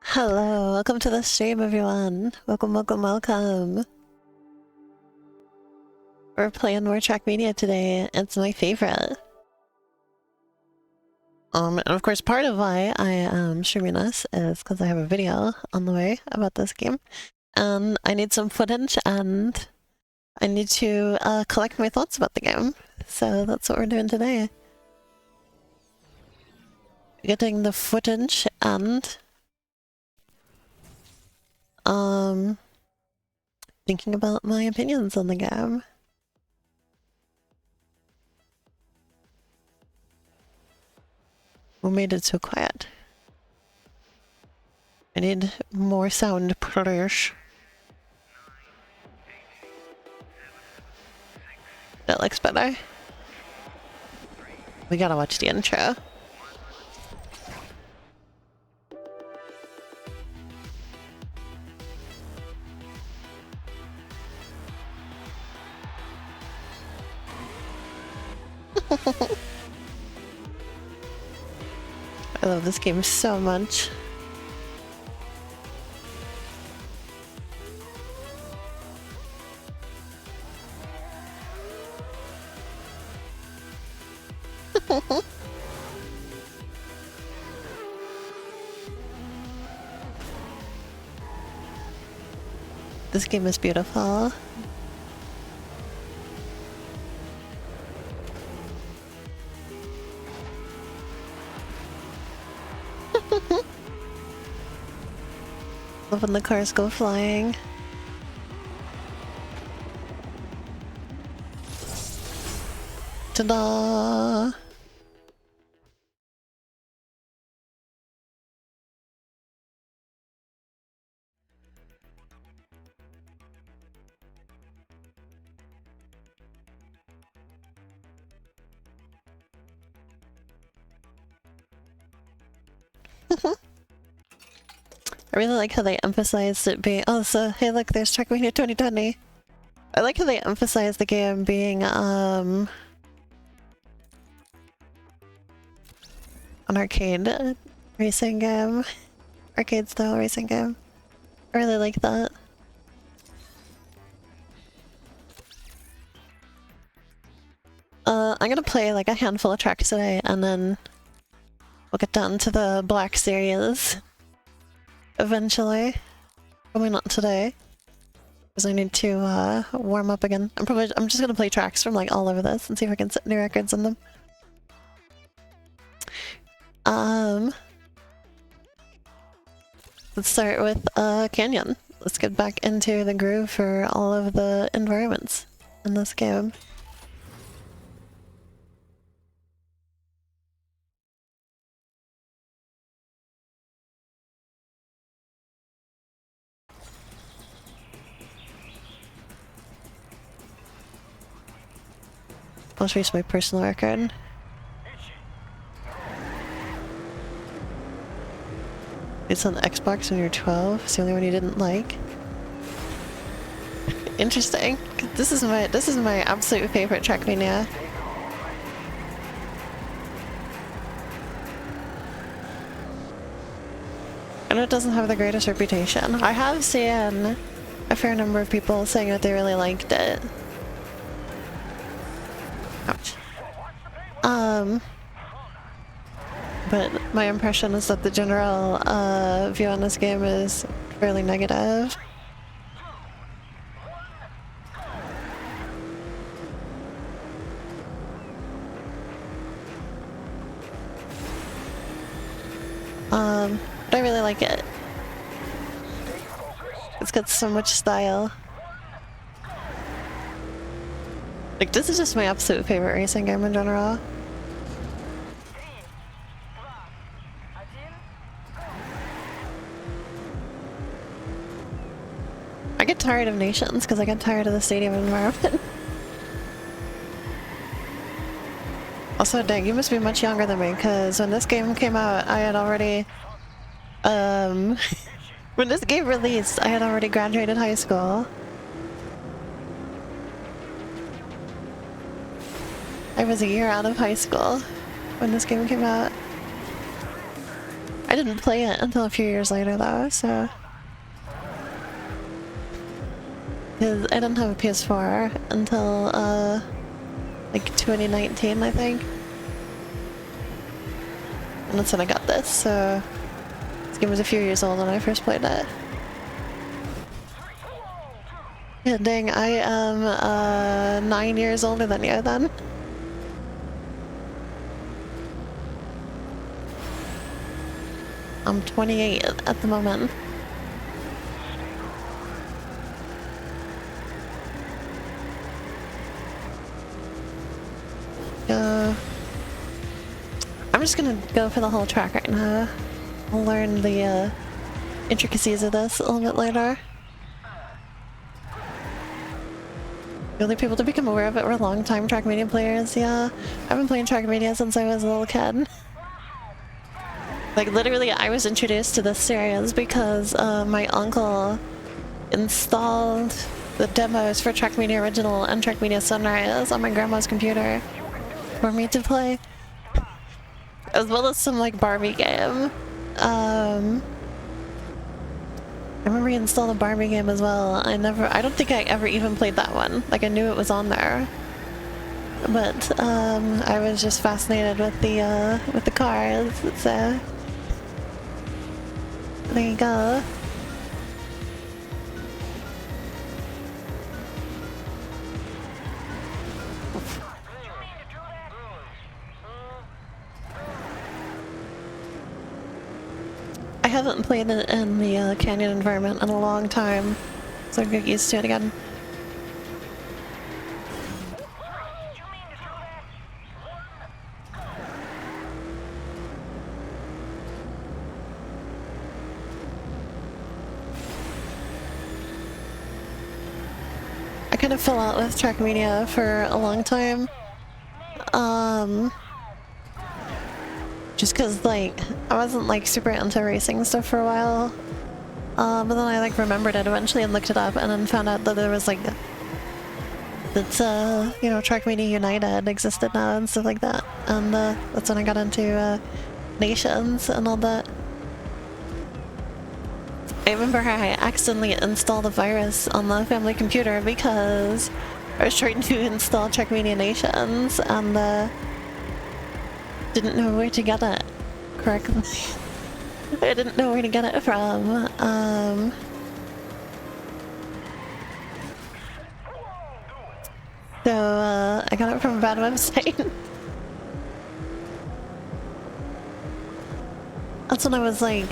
Hello, welcome to the stream, everyone. Welcome, welcome, welcome. We're playing more TrackMania today. It's my favorite. And of course, part of why I am streaming this is because I have a video on the way about this game. And I need some footage and I need to collect my thoughts about the game. So that's what we're doing today. Getting the footage and thinking about my opinions on the game. Who made it so quiet? I need more sound, please. That looks better. We gotta watch the intro. I love this game so much. This game is beautiful. Love when the cars go flying. Ta-da! I really like how they emphasized it being— oh, so hey look, there's TrackMania 2020. I like how they emphasize the game being an arcade racing game. Arcade style racing game. I really like that. I'm gonna play like a handful of tracks today and then we'll get down to the Black Series eventually. Probably not today, because I need to warm up again. I'm just gonna play tracks from like all over this and see if I can set new records in them. Let's start with Canyon. Let's get back into the groove for all of the environments in this game. I'll trace my personal record. It's on Xbox when you're 12. It's the only one you didn't like. Interesting. This is my absolute favorite TrackMania. I know it doesn't have the greatest reputation. I have seen a fair number of people saying that they really liked it. Ouch. But my impression is that the general view on this game is fairly negative. But I really like it. It's got so much style. Like, this is just my absolute favorite racing game in general. I get tired of Nations because I get tired of the stadium environment. Also, dang, you must be much younger than me, because when this game came out, I had already, when this game released, I had already graduated high school. I was a year out of high school when this game came out. I didn't play it until a few years later though, so... Because I didn't have a PS4 until, like 2019, I think. And that's when I got this, so... This game was a few years old when I first played it. Yeah, dang, I am, 9 years older than you then. I'm 28 at the moment. I'm just gonna go for the whole track right now. I'll learn the intricacies of this a little bit later. The only people to become aware of it were long-time TrackMania players, yeah. I've been playing TrackMania since I was a little kid. Like, literally, I was introduced to this series because my uncle installed the demos for TrackMania Original and TrackMania Sunrise on my grandma's computer for me to play. As well as some, like, Barbie game. I remember he installed a Barbie game as well. I don't think I ever even played that one. Like, I knew it was on there. But, I was just fascinated with the cars, so... There you go. I haven't played it in the canyon environment in a long time, so I'll get used to it again. I kind of fell out with TrackMania for a long time. Just cause like, I wasn't like super into racing stuff for a while. But then I like remembered it eventually and looked it up and then found out that there was like, that you know, TrackMania United existed now and stuff like that. And that's when I got into Nations and all that. I remember how I accidentally installed a virus on the family computer because I was trying to install TrackMania Nations and didn't know where to get it correctly. I didn't know where to get it from. So I got it from a bad website. That's when I was like,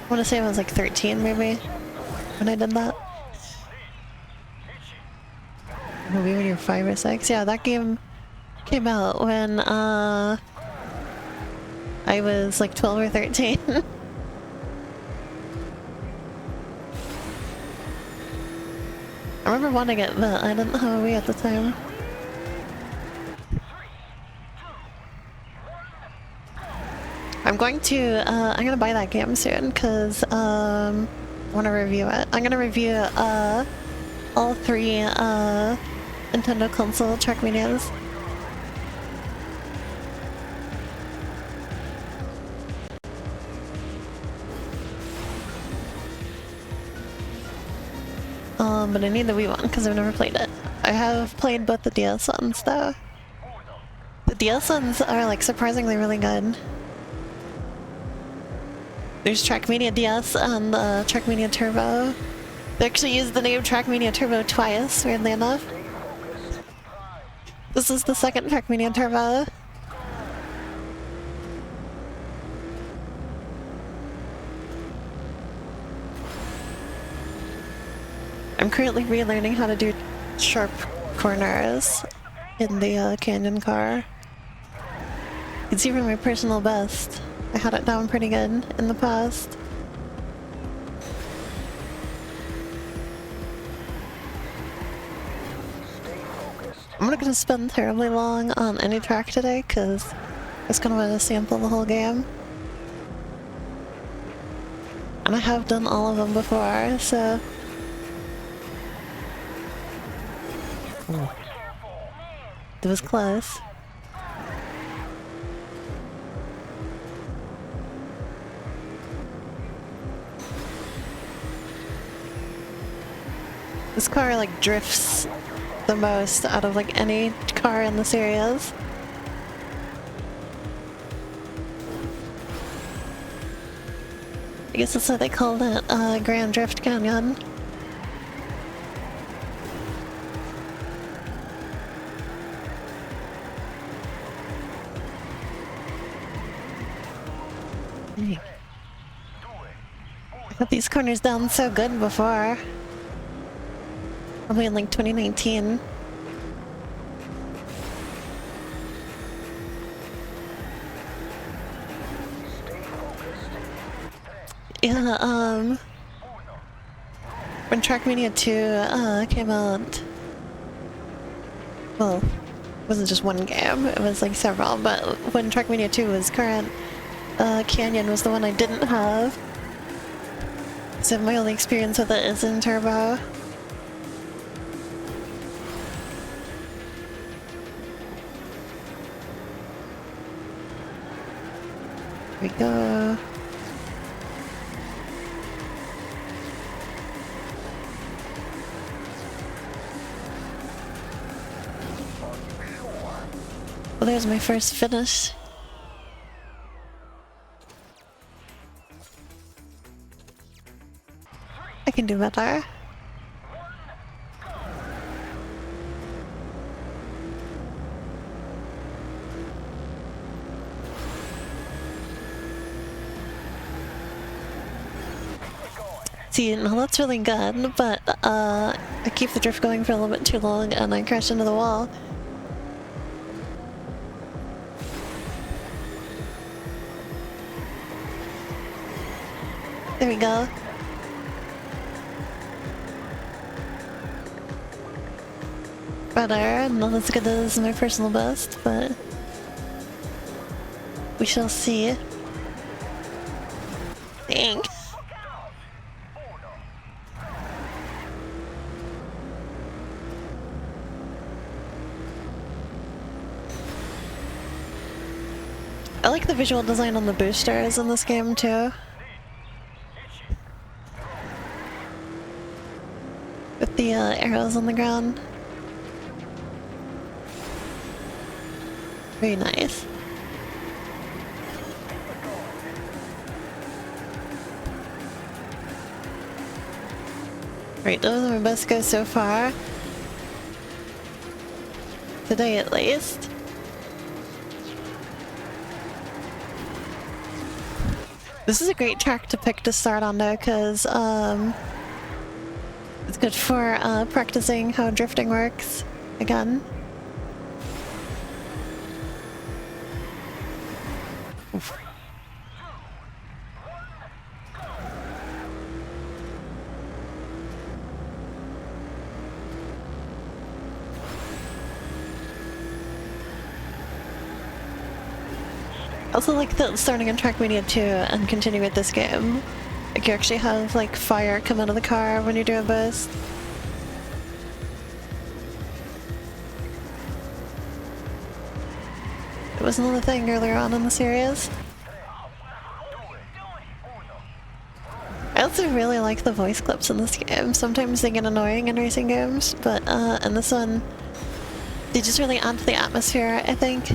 I want to say I was like 13 maybe when I did that. Maybe when you're 5 or 6. Yeah, that game came out when I was like 12 or 13. I remember wanting it, but I didn't have a Wii at the time. I'm gonna buy that game soon because I want to review it. I'm gonna review all 3 Nintendo console TrackManias. But I need the Wii one because I've never played it. I have played both the DS ones though. The DS ones are like surprisingly really good. There's TrackMania DS and TrackMania Turbo. They actually used the name TrackMania Turbo twice, weirdly enough. This is the second TrackMania Turbo. I'm currently relearning how to do sharp corners in the canyon car. You can see from my personal best, I had it down pretty good in the past. I'm not gonna spend terribly long on any track today because I just kind of want to sample the whole game. And I have done all of them before, so... It was close. This car like drifts the most out of like any car in the series. I guess that's why they called it Grand Drift Canyon. I got these corners down so good before. Probably in like 2019. Yeah, when TrackMania 2 came out, well, it wasn't just one game, it was like several, but when TrackMania 2 was current, Canyon was the one I didn't have. So my only experience with it is in Turbo. Here we go. Well, there's my first finish. I can do better. See, now that's really good, but I keep the drift going for a little bit too long and I crash into the wall. There we go. Better, not as good as my personal best, but we shall see. Dang. I like the visual design on the boosters in this game too. With the arrows on the ground. Very nice. Right, those are my best goes so far. Today at least. This is a great track to pick to start on though, because it's good for practicing how drifting works again. Oof. I also like that starting in TrackMania 2 and continue with this game. Like you actually have like fire come out of the car when you do a boost. It was another thing earlier on in the series. I also really like the voice clips in this game. Sometimes they get annoying in racing games, but in this one, they just really add to the atmosphere, I think.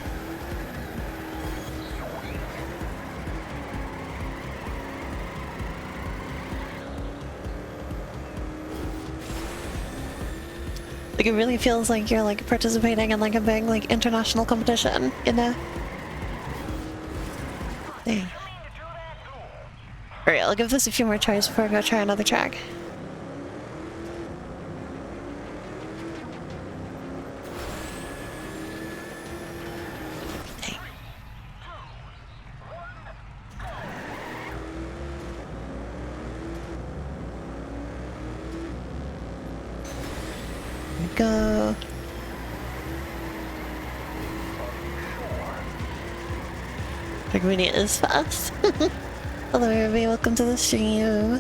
Like it really feels like you're like participating in like a big like international competition, you know? Dang. Alright, I'll give this a few more tries before I go try another track. Dang. Here we go. TrackMania is fast. Hello everybody, welcome to the stream.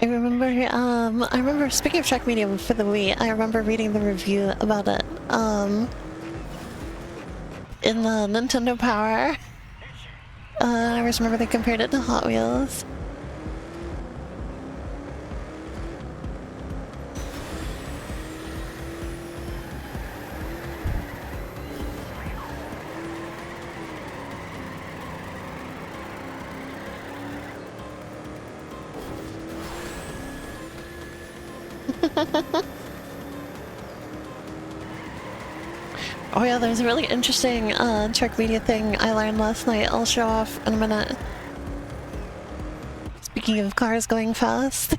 I remember, speaking of TrackMania for the Wii, I remember reading the review about it, in the Nintendo Power. I always remember they compared it to Hot Wheels. Oh yeah, there's a really interesting TrackMania thing I learned last night. I'll show off in a minute. Speaking of cars going fast.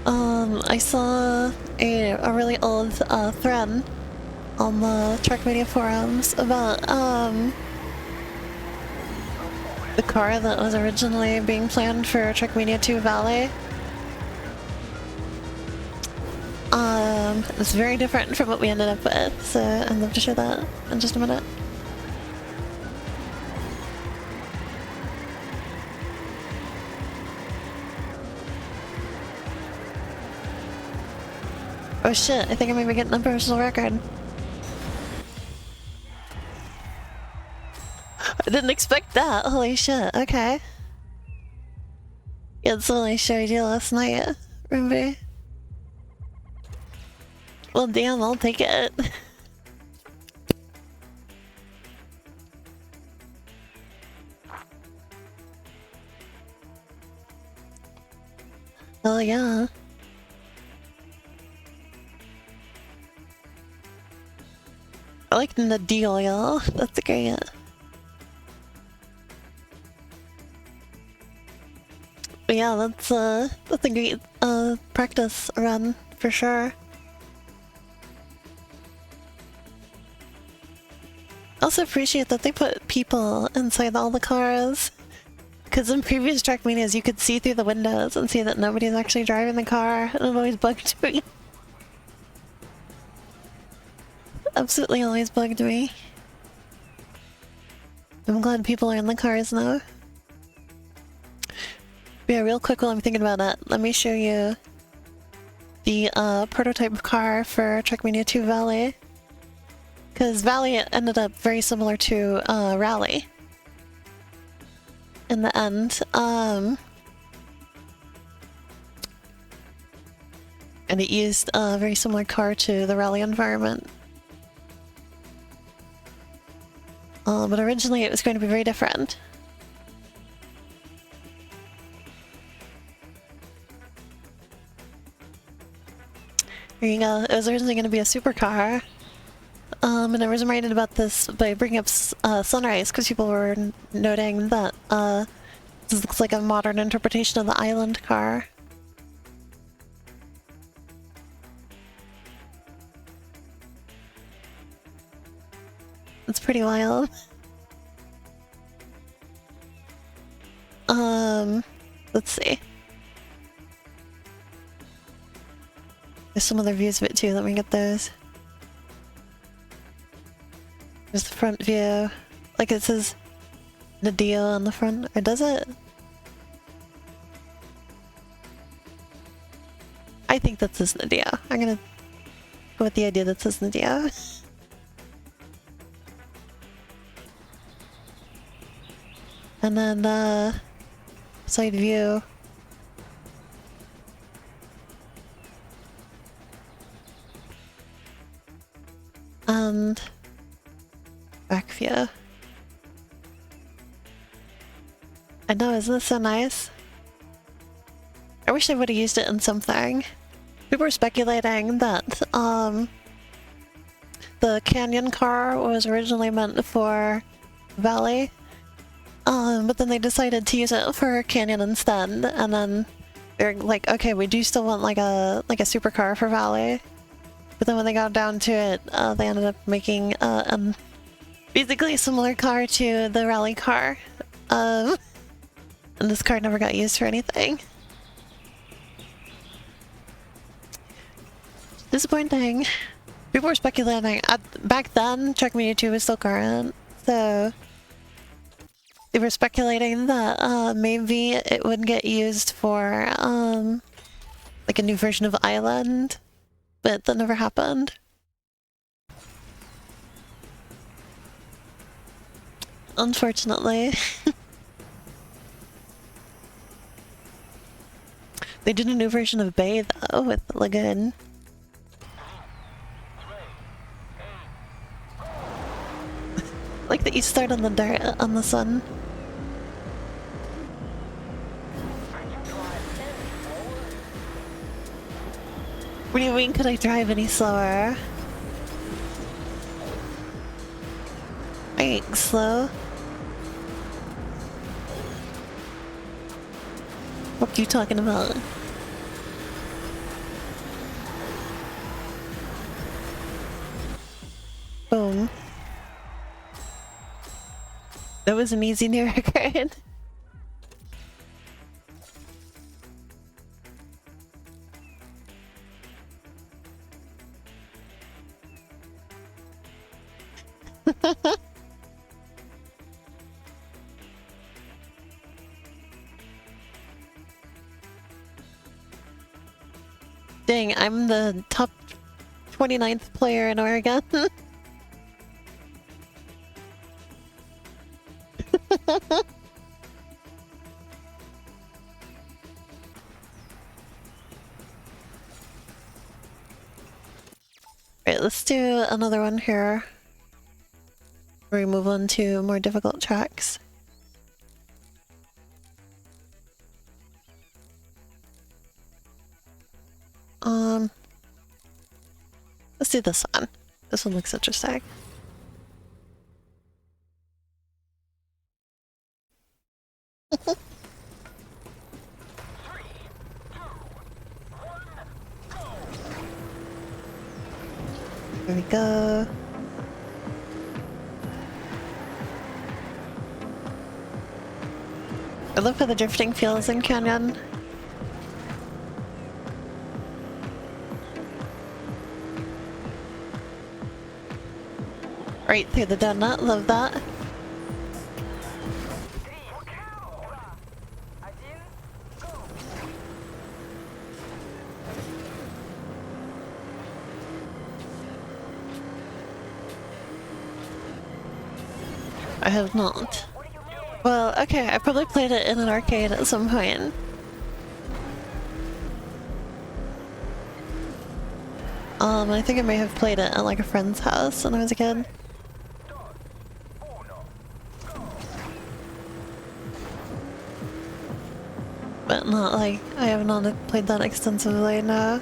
I saw a really old thread on the TrackMania forums about the car that was originally being planned for TrackMania 2 Valley. It's very different from what we ended up with, so I'd love to show that in just a minute. Oh shit, I think I might be getting a personal record. I didn't expect that, holy shit, okay. Yeah, that's what I showed you last night, remember? Well damn, I'll take it. Hell yeah. I like the deal, y'all. That's great. But yeah, that's a great practice run for sure. I also appreciate that they put people inside all the cars. Because in previous TrackManias you could see through the windows and see that nobody's actually driving the car, and it always bugged me. Absolutely always bugged me. I'm glad people are in the cars now. But yeah, real quick while I'm thinking about that, let me show you the prototype car for TrackMania 2 Valley. Because Valley ended up very similar to Rally in the end. And it used a very similar car to the Rally environment. But originally it was going to be very different. Here you go. It was originally going to be a supercar. And I was reminded about this by bringing up Sunrise, because people were noting that this looks like a modern interpretation of the Island car. It's pretty wild. Let's see. There's some other views of it too, let me get those. There's the front view. Like it says Nadia on the front, or does it? I think that says Nadia. I'm gonna go with the idea that says Nadia. And then, side view. And back view. I know, isn't this so nice? I wish I would have used it in something. People were speculating that, the Canyon car was originally meant for Valley. But then they decided to use it for Canyon instead, and then they're like, okay, we do still want like a supercar for Valley. But then when they got down to it, they ended up making basically a similar car to the Rally car. And this car never got used for anything. Disappointing. People were speculating. Back then, TrackMania 2 was still current, so They were speculating that maybe it would get used for like a new version of Island, but that never happened. Unfortunately. They did a new version of Bay though with the lagoon. Like that you start on the dirt on the sun. What do you mean, could I drive any slower? I ain't slow. What are you talking about? Boom. That was an easy new record. Dang, I'm the top 29th player in Oregon. Right, let's do another one here. Where we move on to more difficult tracks. Let's do this one. This one looks interesting. There we go. I love how the drifting feels in Canyon. Right through the donut, love that. I have not. Well, okay, I probably played it in an arcade at some point. I think I may have played it at like a friend's house when I was a kid. But not like, I have not played that extensively, no.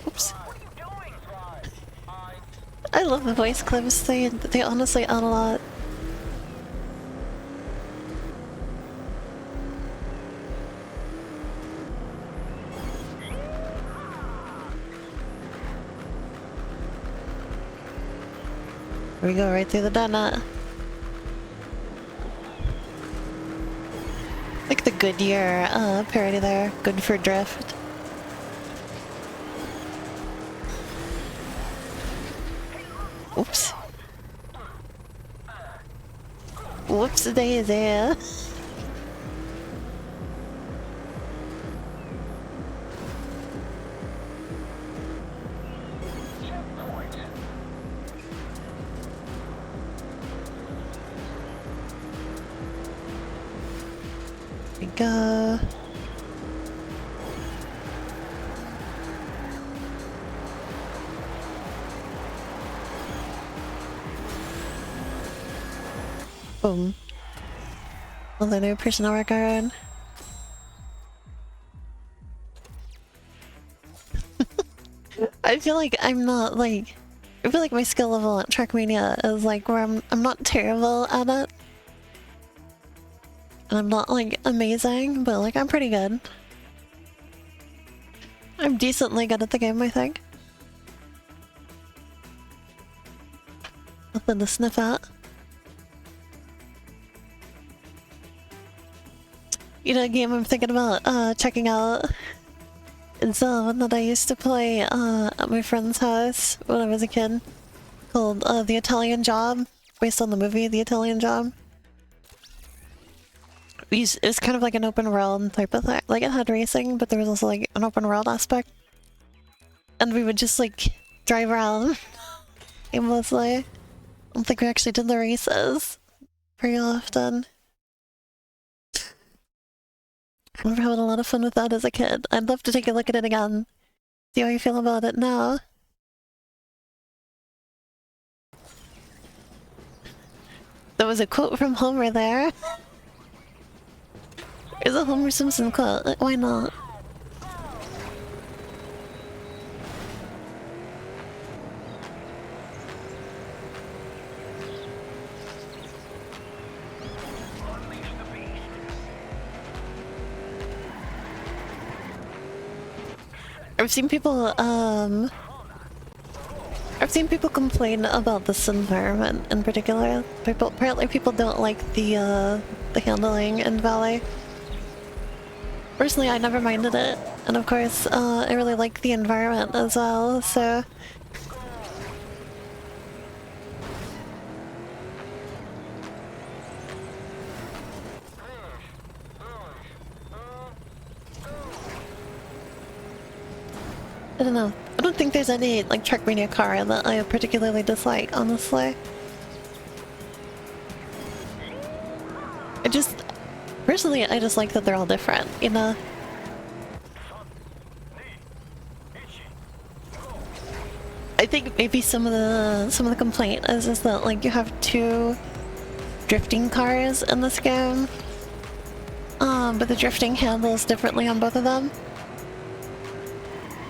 Oops. I love the voice clips, they honestly add a lot. Here we go, right through the donut. Like the Goodyear parody there, good for drift. Oops. Whoops daisy. Here we go. Boom. Another new personal record. I feel like I'm not like... I feel like my skill level at TrackMania is like where I'm not terrible at it. And I'm not like amazing, but like I'm pretty good. I'm decently good at the game, I think. Nothing to sniff at. You know, a game I'm thinking about checking out. It's one that I used to play at my friend's house when I was a kid, called The Italian Job, based on the movie The Italian Job. It was kind of like an open world type of thing. Like, it had racing, but there was also like an open world aspect. And we would just like drive around aimlessly. I don't think we actually did the races very often. I remember having a lot of fun with that as a kid. I'd love to take a look at it again. See how you feel about it now. There was a quote from Homer there. There's a Homer Simpson quote. Like, why not? I've seen people complain about this environment in particular. Apparently people don't like the handling in Valley. Personally, I never minded it, and of course, I really like the environment as well, so... I don't know. I don't think there's any, like, TrackMania car that I particularly dislike, honestly. Personally, I just like that they're all different, you know? I think maybe some of the complaint is that, like, you have two drifting cars in this game, but the drifting handles differently on both of them.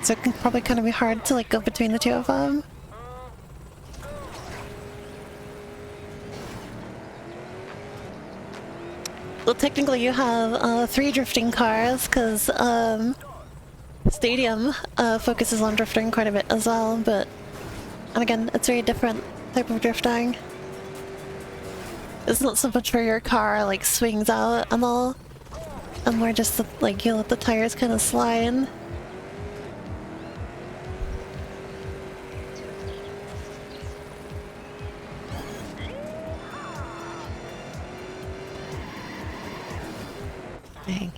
So it can probably kind of be hard to, like, go between the two of them. Well, technically you have 3 drifting cars, because Stadium focuses on drifting quite a bit as well, but... And again, it's a very different type of drifting. It's not so much where your car, like, swings out and all, and more just, like, you let the tires kind of slide. Dang.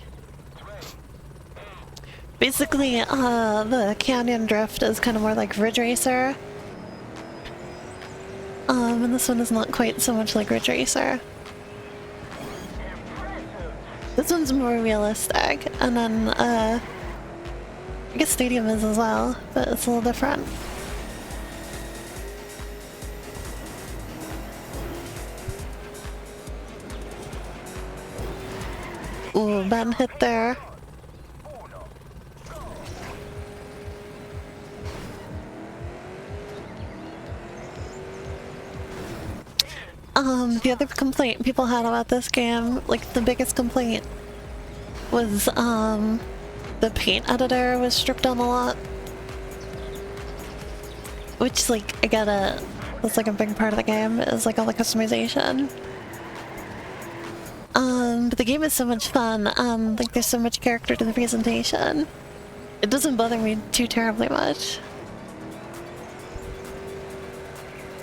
Basically, the Canyon Drift is kind of more like Ridge Racer. And this one is not quite so much like Ridge Racer. This one's more realistic, and then, I guess Stadium is as well, but it's a little different. Ooh, bad hit there. The other complaint people had about this game, like the biggest complaint, was the paint editor was stripped down a lot. Which, like, I get it. That's like a big part of the game, is like all the customization. But the game is so much fun, like there's so much character to the presentation. It doesn't bother me too terribly much.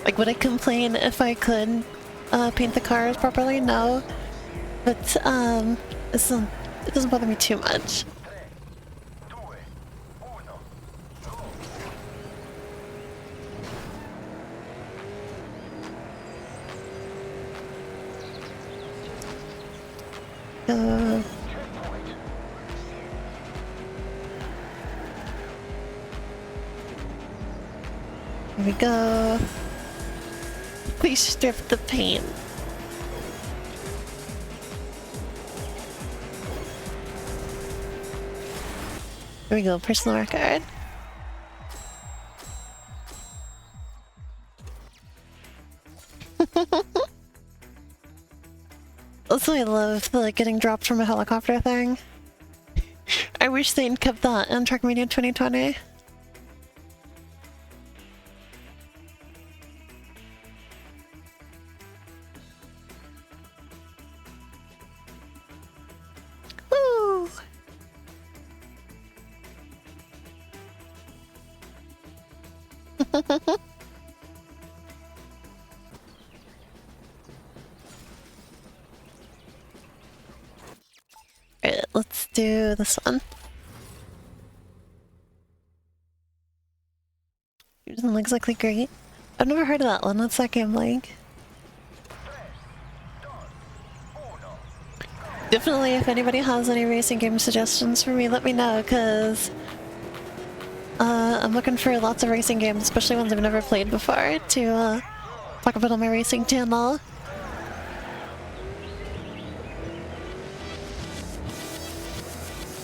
Like, would I complain if I could paint the cars properly? No. But, it doesn't bother me too much. Here we go. Please strip the paint. Here we go, personal record. Also, I love the, like, getting dropped from a helicopter thing. I wish they'd kept that in TrackMania 2020. Woo! Alright, let's do this one. It doesn't look exactly great. I've never heard of that one. What's that game like? Definitely, if anybody has any racing game suggestions for me, let me know, because I'm looking for lots of racing games, especially ones I've never played before, to talk about on my racing channel.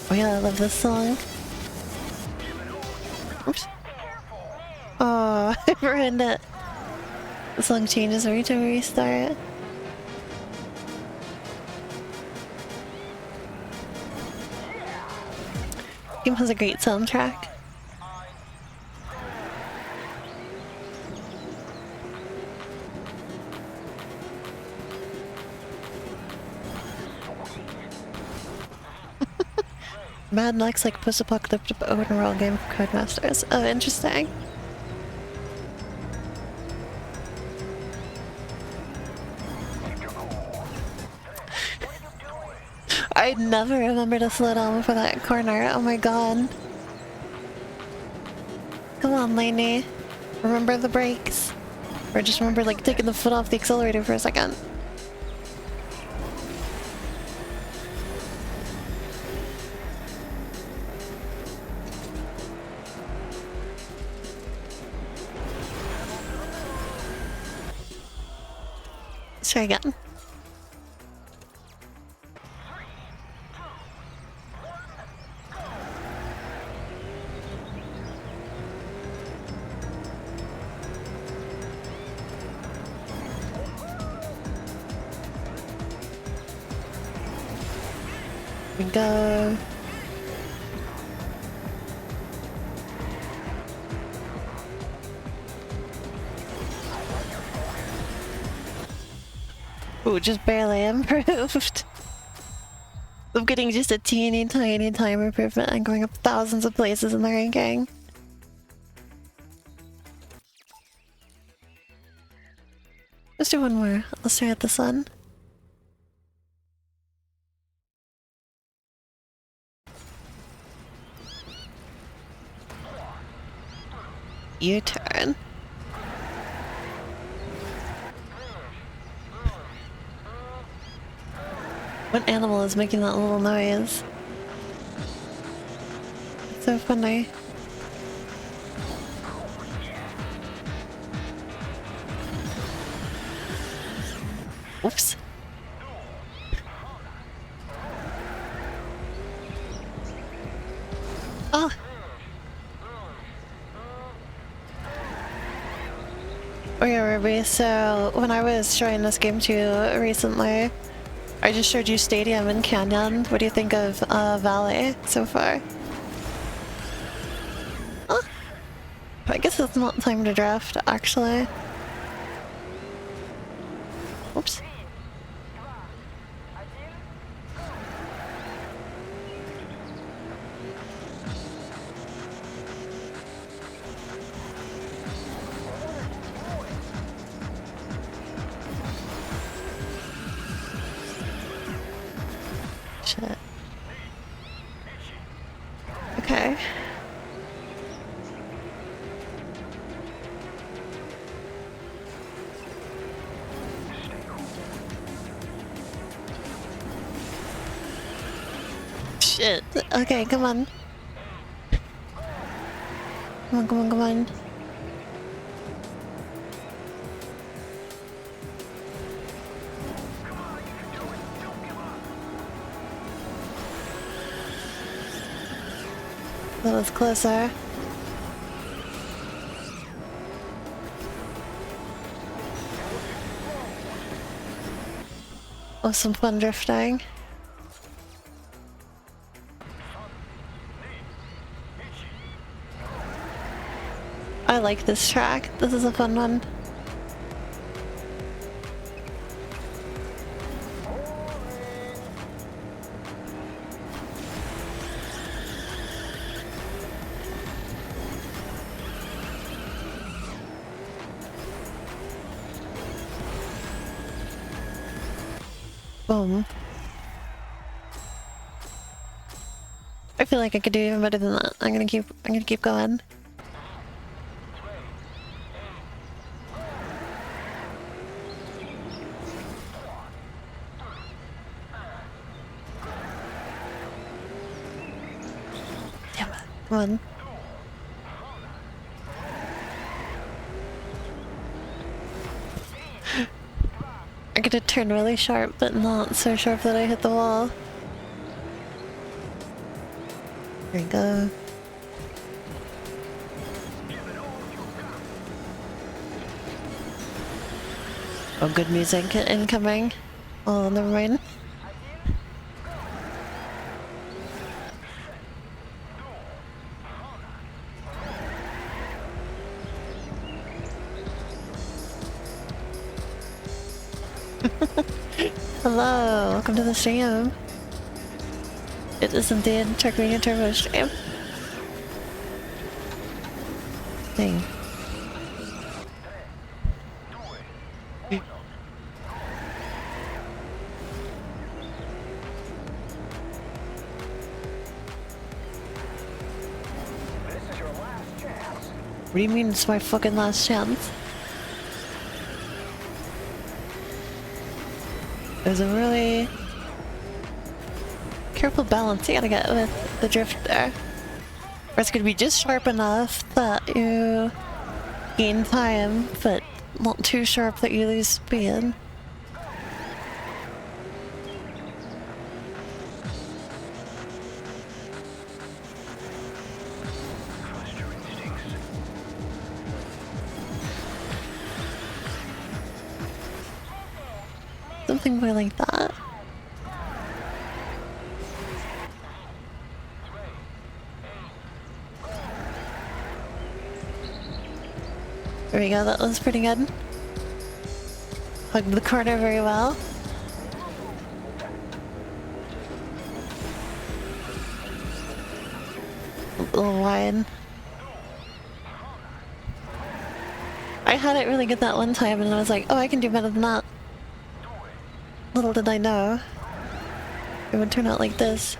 Oh yeah, I love this song. Oops. Oh, I ruined it. The song changes every time we restart. Game has a great soundtrack. Mad Max like post-apocalyptic open world game for Codemasters. Oh, interesting. I never remember to slow down for that corner. Oh my god. Come on, Lainey. Remember the brakes. Or just remember like taking the foot off the accelerator for a second. Let's try again. Here we go. Ooh, just barely improved. I'm getting just a teeny tiny time improvement and going up thousands of places in the ranking. Let's do one more. Let's try out this one. U-turn. What animal is making that little noise? It's so funny. Oops. Oh! Oh yeah, Ruby, so when I was showing this game to you recently, I just showed you Stadium and Canyon. What do you think of Valley so far? Oh, I guess it's not time to draft, actually. Oops. Shit. Okay. Shit. Okay, come on. Come on, come on, come on. That was closer. Oh, some fun drifting. I like this track. This is a fun one. Boom. I feel like I could do even better than that. I'm gonna keep going. Damn it. Come on. I get to turn really sharp, but not so sharp that I hit the wall. There we go. Oh, good music incoming. Oh, never mind. Hello, welcome to the stream. It is indeed TrackMania Turbo stream. Dang. What do you mean it's my fucking last chance? There's a really careful balance you gotta get with the drift there. Or it's gonna be just sharp enough that you gain time, but not too sharp that you lose speed. Something more like that. There we go, that was pretty good. Hugged the corner very well. A little wide. I had it really good that one time and I was like, oh, I can do better than that. Little did I know it would turn out like this.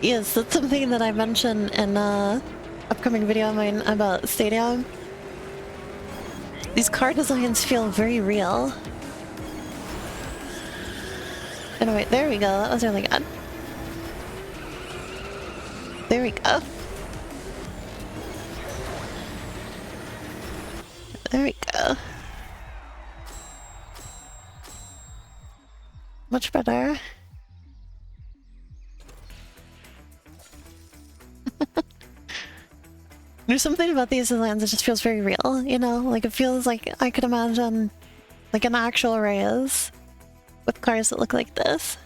Yes, that's something that I mentioned in an upcoming video of mine about Stadium. These car designs feel very real. Anyway, there we go, that was really good. There we go. There we go. Much better. There's something about these designs that just feels very real, you know? Like, it feels like I could imagine, like, an actual race with cars that look like this.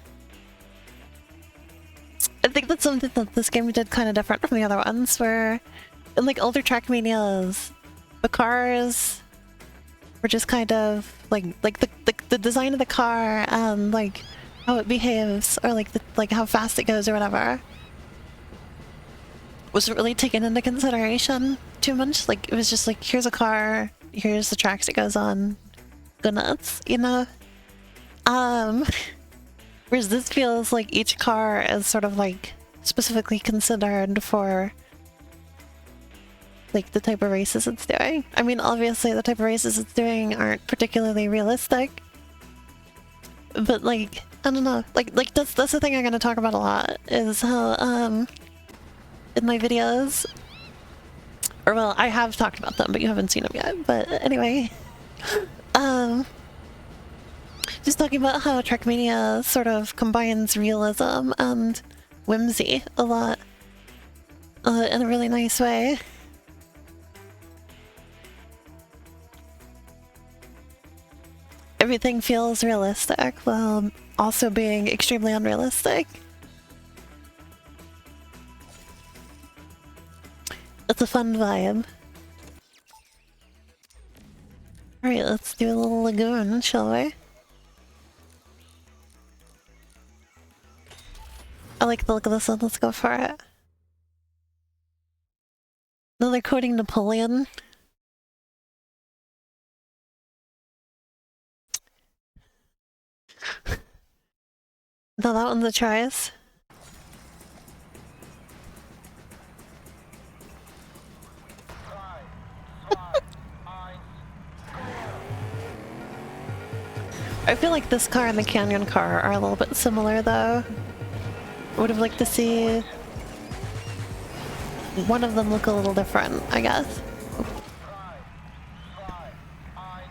I think that's something that this game did kind of different from the other ones, where in like older TrackManias, the cars were just kind of like the design of the car and like how it behaves or like how fast it goes or whatever wasn't really taken into consideration too much. Like it was just like, here's a car, here's the tracks it goes on, go nuts, you know? Whereas this feels like each car is sort of like specifically considered for like the type of races it's doing. I mean, obviously the type of races it's doing aren't particularly realistic, but like, I don't know, like that's the thing I'm gonna talk about a lot is how in my videos, or well, I have talked about them, but you haven't seen them yet. But anyway, just talking about how TrackMania sort of combines realism and whimsy a lot in a really nice way. Everything feels realistic while also being extremely unrealistic. It's a fun vibe. Alright, let's do a little lagoon, shall we? I like the look of this one, let's go for it. No, they're quoting Napoleon. No, that one's a choice. I feel like this car and the Canyon car are a little bit similar though. Would have liked to see one of them look a little different, I guess.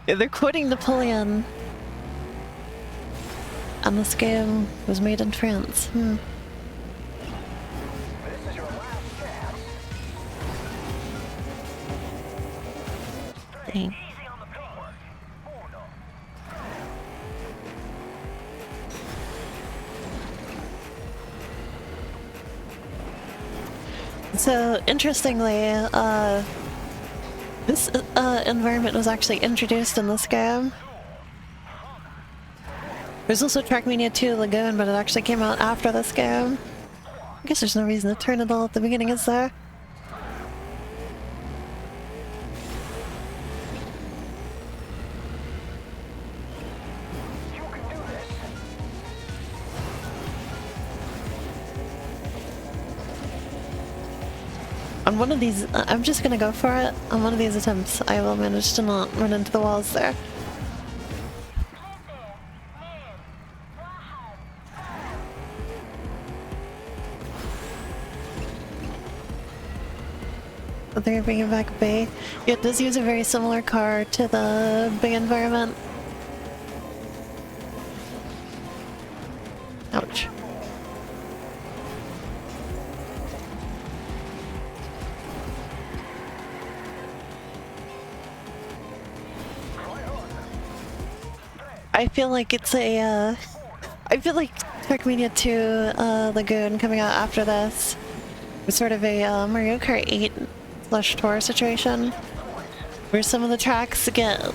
Yeah, they're quoting Napoleon. And this game was made in France. Dang. So, interestingly, this environment was actually introduced in this game. There's also TrackMania 2 Lagoon, but it actually came out after this game. I guess there's no reason to turn it all at the beginning, is there? On one of these, I'm just gonna go for it. On one of these attempts, I will manage to not run into the walls there. They're bringing back Bay. Yeah, it does use a very similar car to the Bay environment. Ouch. I feel like it's a, I feel like TrackMania 2 Lagoon coming out after this was sort of a Mario Kart 8 / Tour situation, where some of the tracks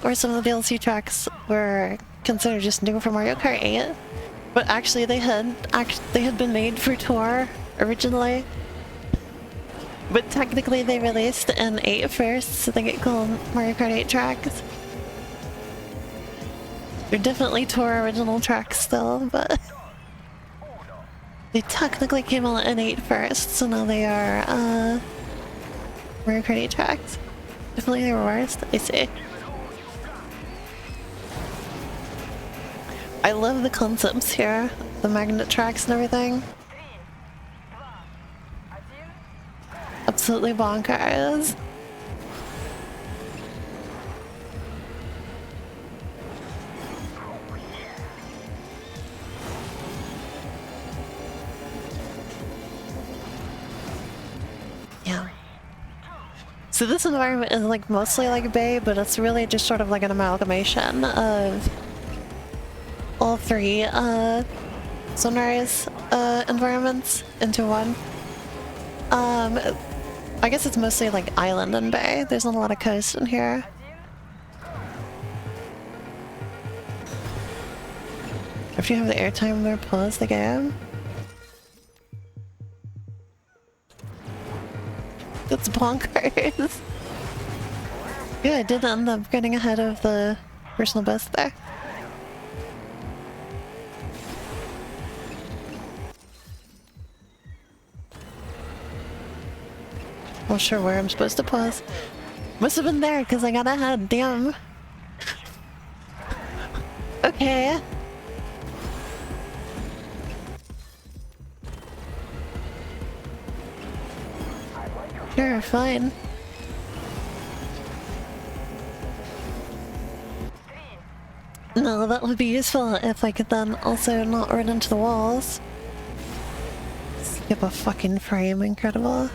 or some of the DLC tracks were considered just new for Mario Kart 8, but actually they had been made for Tour originally. But technically they released an 8 first, so they get called Mario Kart 8 tracks. They're definitely Tour original tracks still, but they technically came out in 8 first, so now they are Mario Kart 8 tracks. Definitely the worst, I see. I love the concepts here, the magnet tracks and everything. Absolutely bonkers. Yeah. So this environment is like mostly like Bay, but it's really just sort of like an amalgamation of all 3 Sunrise environments into one. I guess it's mostly like island and bay. There's not a lot of coast in here. After you have the airtime there, pause the game. That's bonkers. Yeah, I did end up getting ahead of the personal best there. Not sure where I'm supposed to pause. Must have been there because I got ahead, damn. Okay. Sure, fine. No, that would be useful if I could then also not run into the walls. Skip a fucking frame, incredible.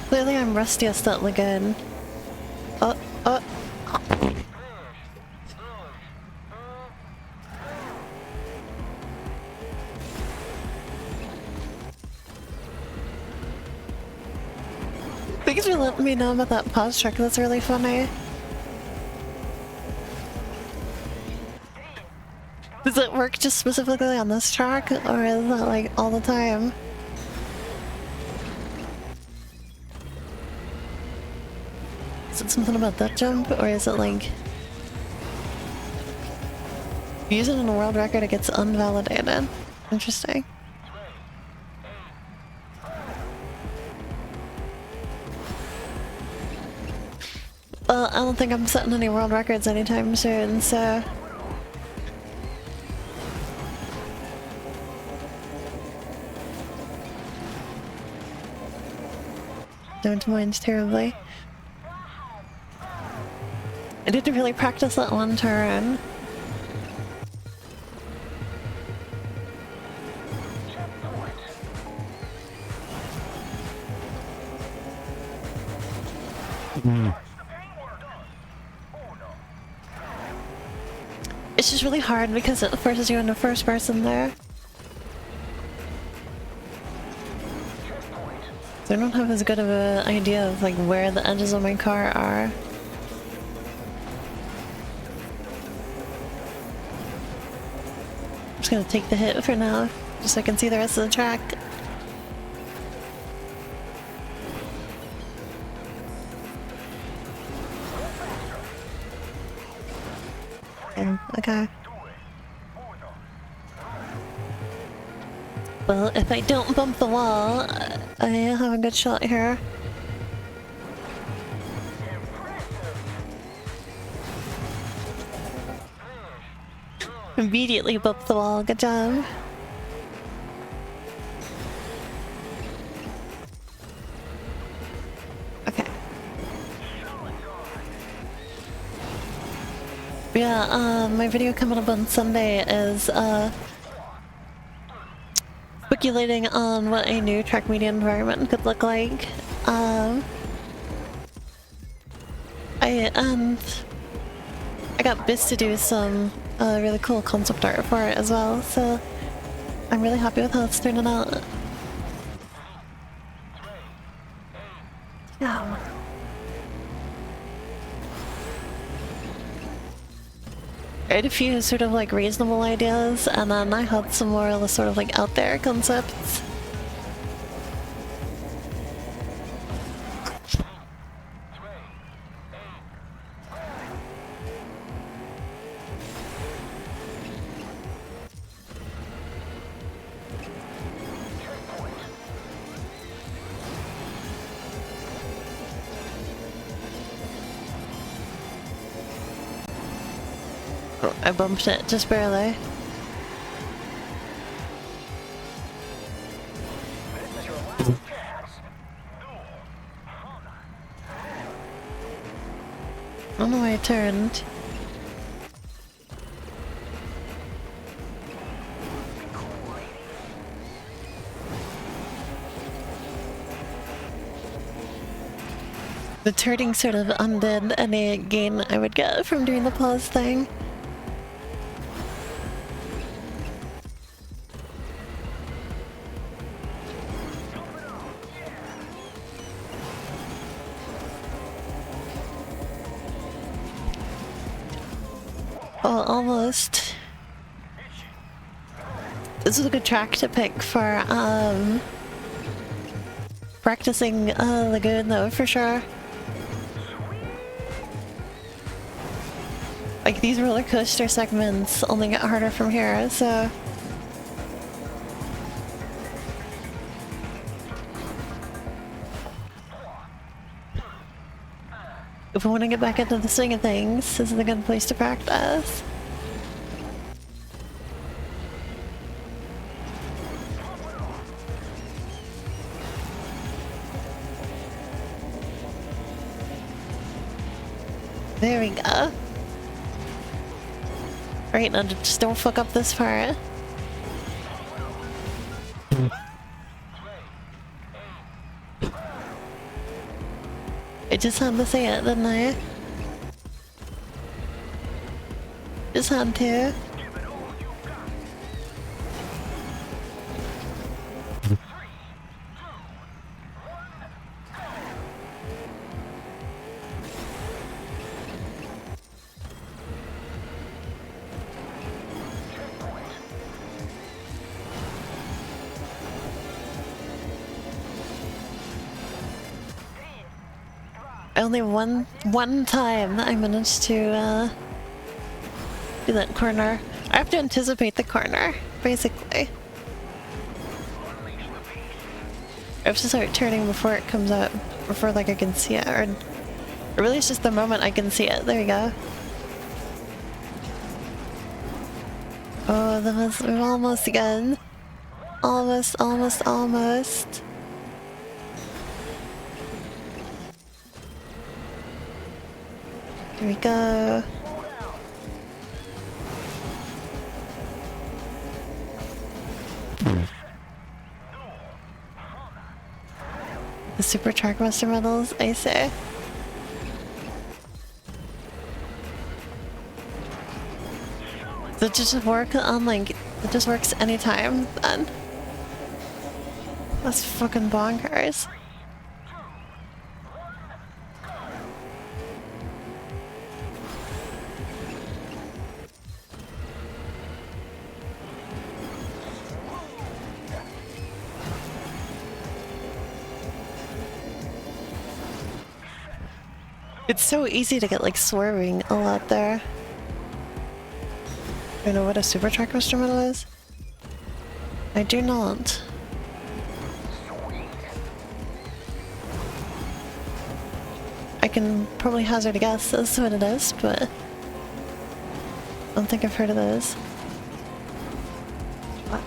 Clearly I'm rustiest at Lagoon. Thanks for letting me know about that pause track, that's really funny. Does it work just specifically on this track, or is that like all the time? Is it something about that jump, or is it like... you use it in a world record, it gets unvalidated. Interesting. Well, I don't think I'm setting any world records anytime soon, so... don't mind terribly. I need to really practice that one turn. It's just really hard because it forces you into first person there. So I don't have as good of an idea of like where the edges of my car are. I'm just gonna take the hit for now, just so I can see the rest of the track. Okay. Well, if I don't bump the wall, I have a good shot here. Immediately bump the wall, good job. Okay. Yeah, my video coming up on Sunday is, speculating on what a new TrackMania environment could look like. I got Biz to do some really cool concept art for it as well, so I'm really happy with how it's turning out. Yeah. I had a few sort of like reasonable ideas, and then I had some more of the sort of like out there concepts. I bumped it just barely. I don't know why I turned. The turning sort of undid any gain I would get from doing the pause thing. Oh, almost. This is a good track to pick for practicing Lagoon though, for sure. Like, these roller coaster segments only get harder from here, so... if we want to get back into the swing of things, this is a good place to practice. There we go. Alright, now just don't fuck up this part. I just had to say it, didn't I? Just had to. Only one time I managed to do that corner. I have to anticipate the corner, basically. I have to start turning before it comes up, before like I can see it, or really it's just the moment I can see it. There we go. Oh, we've almost again. Almost. Here we go. The Super Trackmaster medals, I say. Does it just work on like, it just works anytime then? That's fucking bonkers. It's so easy to get like swerving a lot there. I know what a Super Trackmaster medal is? I do not. I can probably hazard a guess as to what it is, but I don't think I've heard of those. Fuck.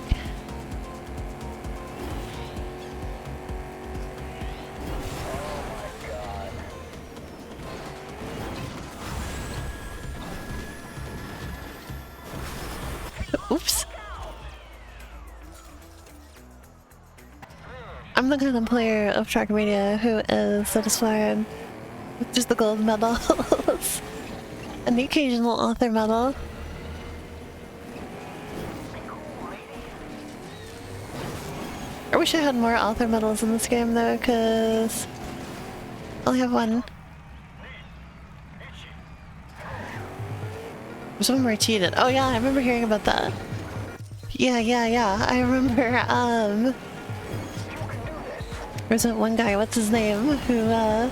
Oops. I'm the kind of player of TrackMania who is satisfied with just the gold medals and the occasional author medal. I wish I had more author medals in this game though, because I only have one. There's one where I cheated. Oh yeah, I remember hearing about that. Yeah. I remember, there's that one guy, what's his name, who,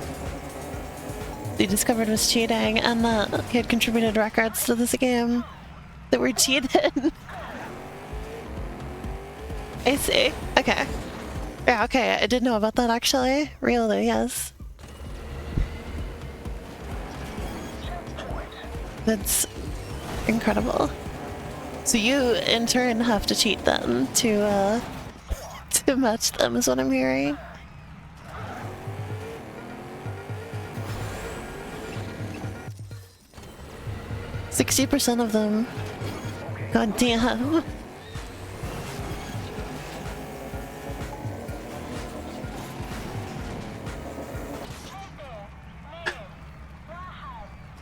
they discovered was cheating, and that he had contributed records to this game that were cheated. I see. Okay. Yeah, okay, I did know about that actually. Really, yes. That's incredible. So you, in turn, have to cheat then to match them, is what I'm hearing. %60 of them. God damn.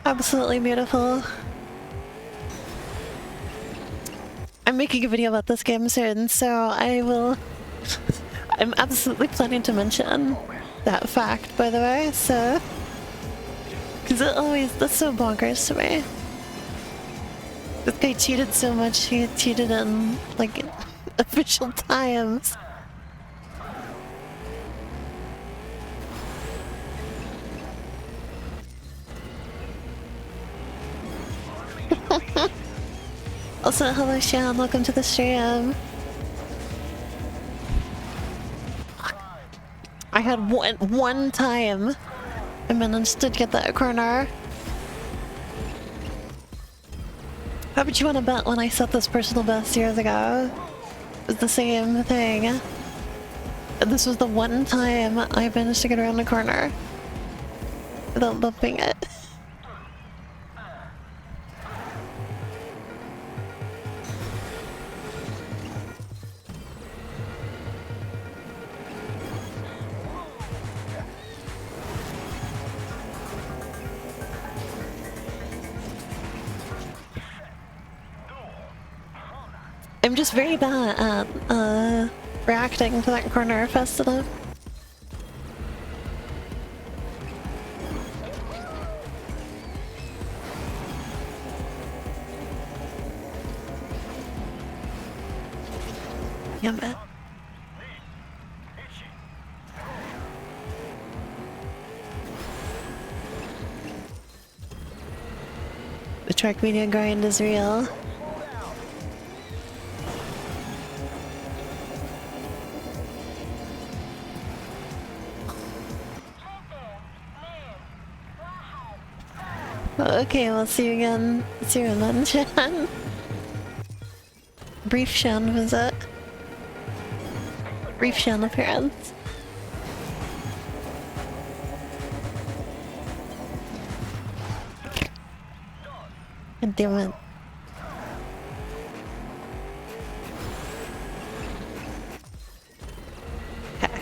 Absolutely beautiful. I'm making a video about this game soon, so I will... I'm absolutely planning to mention that fact, by the way, so... Because it always... That's so bonkers to me. This guy cheated so much, he cheated in, like, official times. Also, hello Sean, welcome to the stream. I had one time I managed to get that corner. How would you want to bet when I set this personal best years ago? It was the same thing. And this was the one time I managed to get around the corner without bumping it. I'm just very bad at reacting to that corner fast enough. Yeah, man. The TrackMania grind is real. Okay, we'll see you again. See you then, Shan. Brief Shan visit. Brief Shan appearance. God damn it. Okay.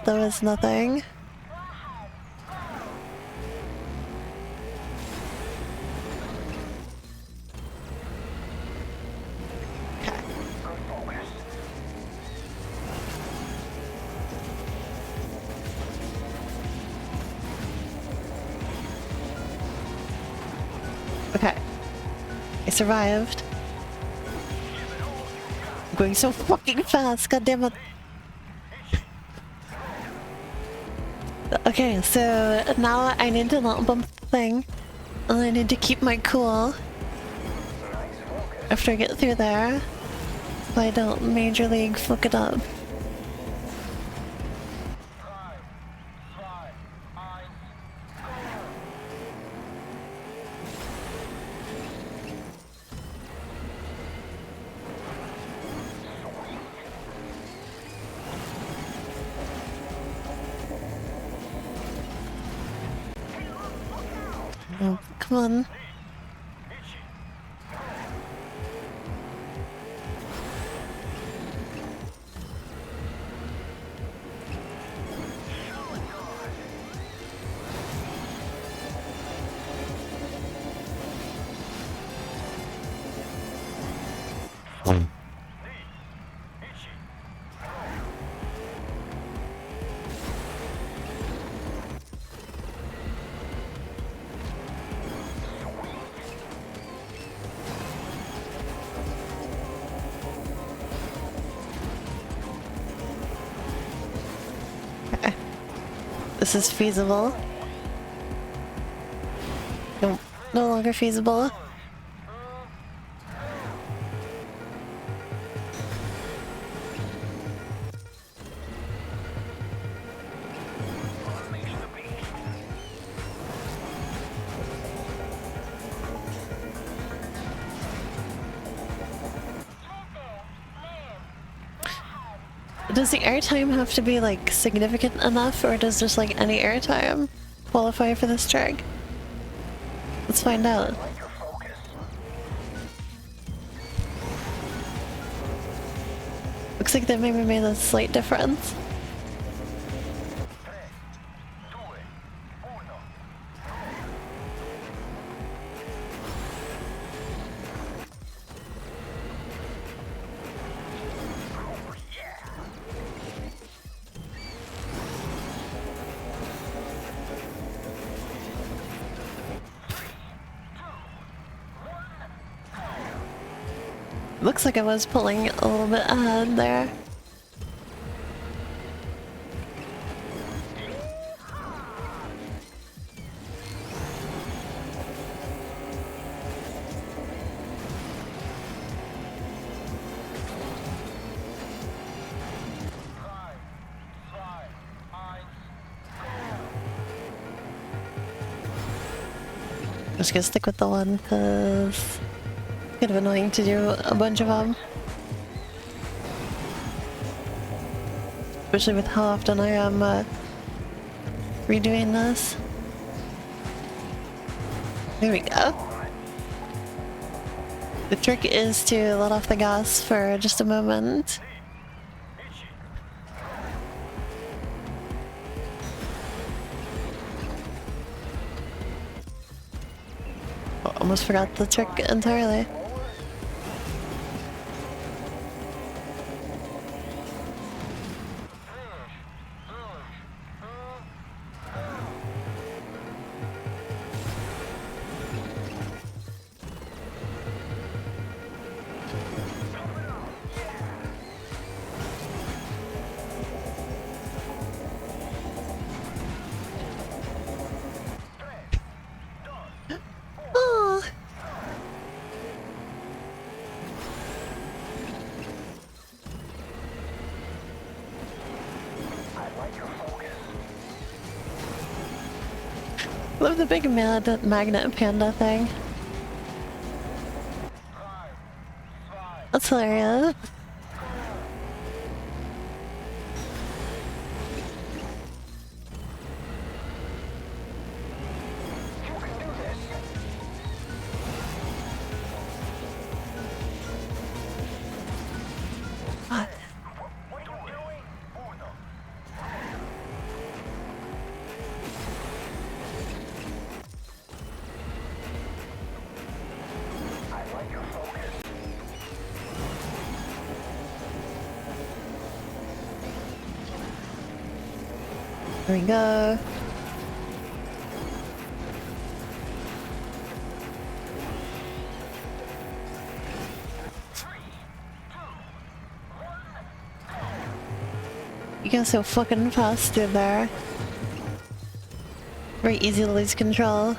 That was nothing. Okay. Okay. I survived. I'm going so fucking fast, god damn it. Okay, so now I need to not bump the thing, and I need to keep my cool after I get through there, so I don't major league fuck it up. Oh, come on. Okay. This is feasible. No, no longer feasible. Does the airtime have to be like significant enough, or does just like any airtime qualify for this track? Let's find out. Looks like they maybe made a slight difference. Looks like I was pulling a little bit ahead there. I'm just gonna stick with the one because it's kind of annoying to do a bunch of them. Especially with how often I am redoing this. There we go. The trick is to let off the gas for just a moment. Oh, almost forgot the trick entirely. Love the big magnet panda thing. That's hilarious. What? There we go. You go so fucking fast through there. Very easy to lose control.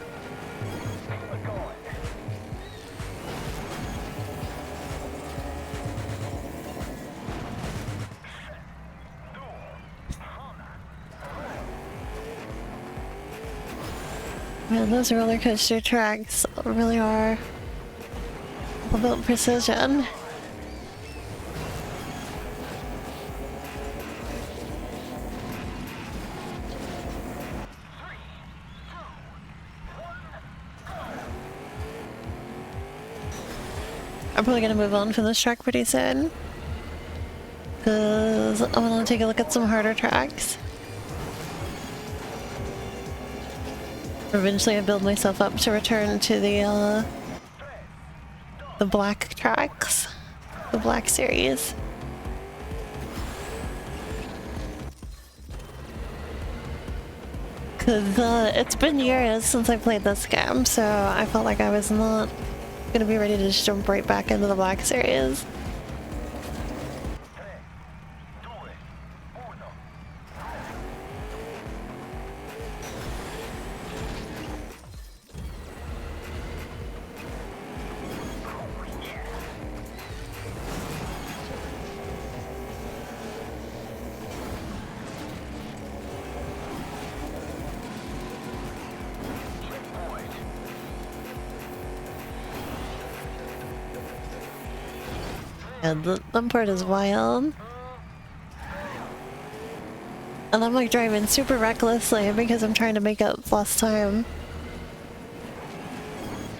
Man, those roller coaster tracks really are all about precision. I'm probably gonna move on from this track pretty soon, because I want to take a look at some harder tracks. Eventually I build myself up to return to the black tracks, the black series. Because it's been years since I played this game, so I felt like I was not gonna be ready to just jump right back into the black series. And that part is wild. And I'm like driving super recklessly because I'm trying to make up lost time.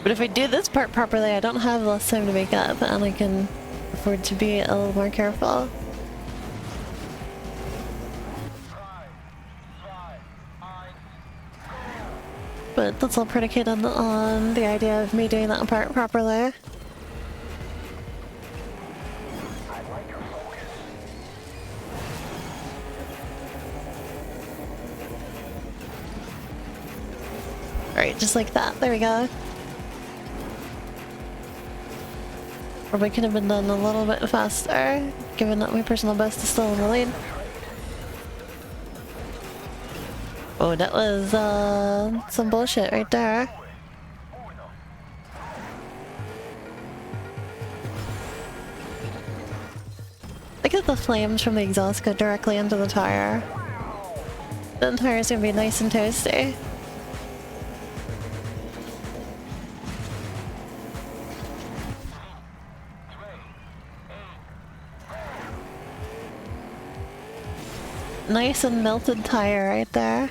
But if I do this part properly, I don't have less time to make up, and I can afford to be a little more careful. But that's all predicated on the idea of me doing that part properly. Alright, just like that. There we go. Probably could have been done a little bit faster, given that my personal best is still in the lead. Oh, that was some bullshit right there. Look at the flames from the exhaust go directly into the tire. The tire's gonna be nice and toasty. Nice and melted tire right there.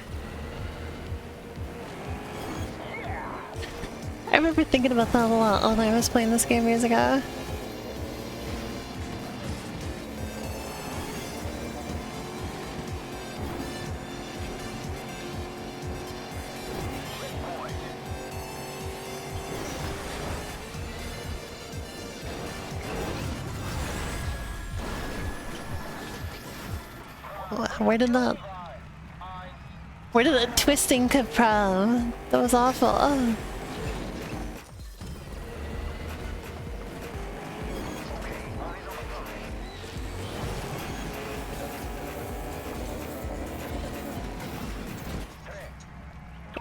I remember thinking about that a lot when I was playing this game years ago. Where did that twisting come from? That was awful. Oh.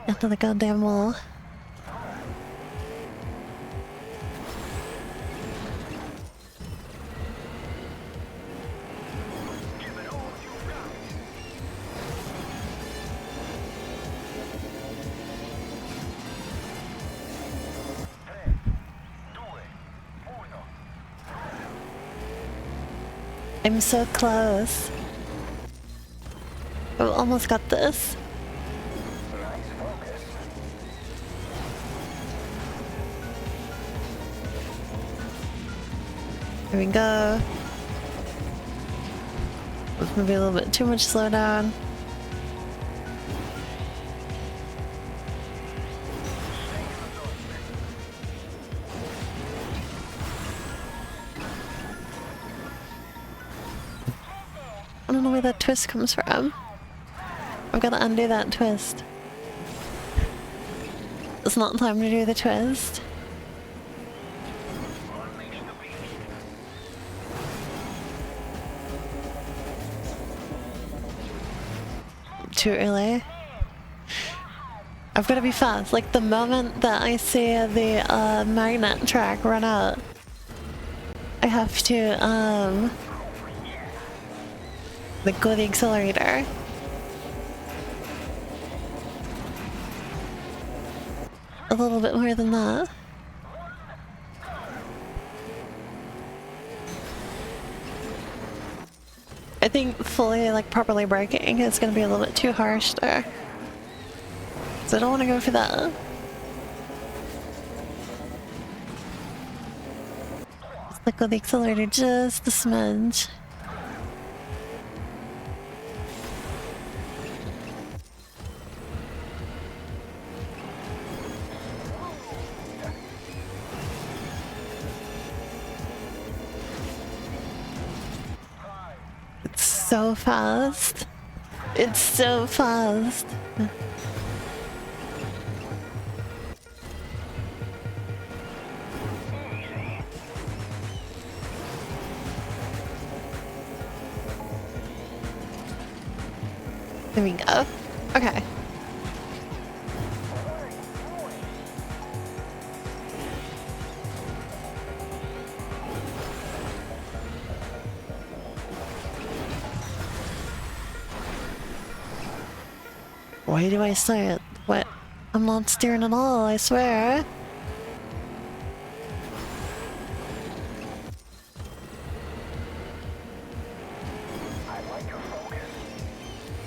Into the goddamn wall. I'm so close. I've almost got this. Here we go. There's maybe a little bit too much slowdown. I don't know where that twist comes from. I've got to undo that twist. It's not time to do the twist. Too early. I've got to be fast. Like the moment that I see the magnet track run out, I have to like go the accelerator. A little bit more than that. I think fully, like, properly braking is going to be a little bit too harsh there. So I don't want to go for that. Just let go of the accelerator just a smidge. So fast. It's so fast. There we go. Okay. Why do I say it? What? I'm not steering at all, I swear.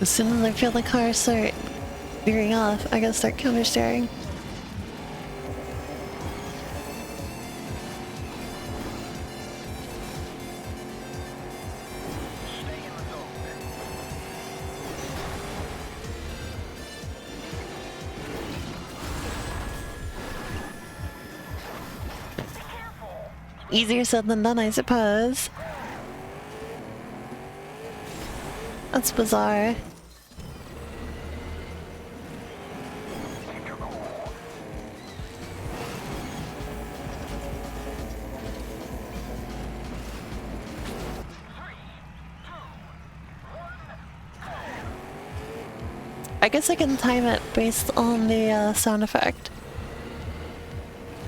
As soon as I feel the car start veering off, I gotta start counter steering. Easier said than done, I suppose. That's bizarre. I guess I can time it based on the sound effect.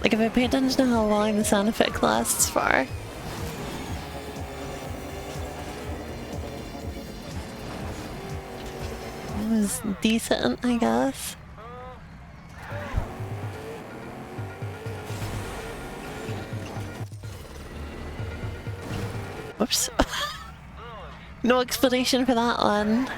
Like if I pay attention to how long the sound effect lasts for. It was decent, I guess. Whoops. No explanation for that one.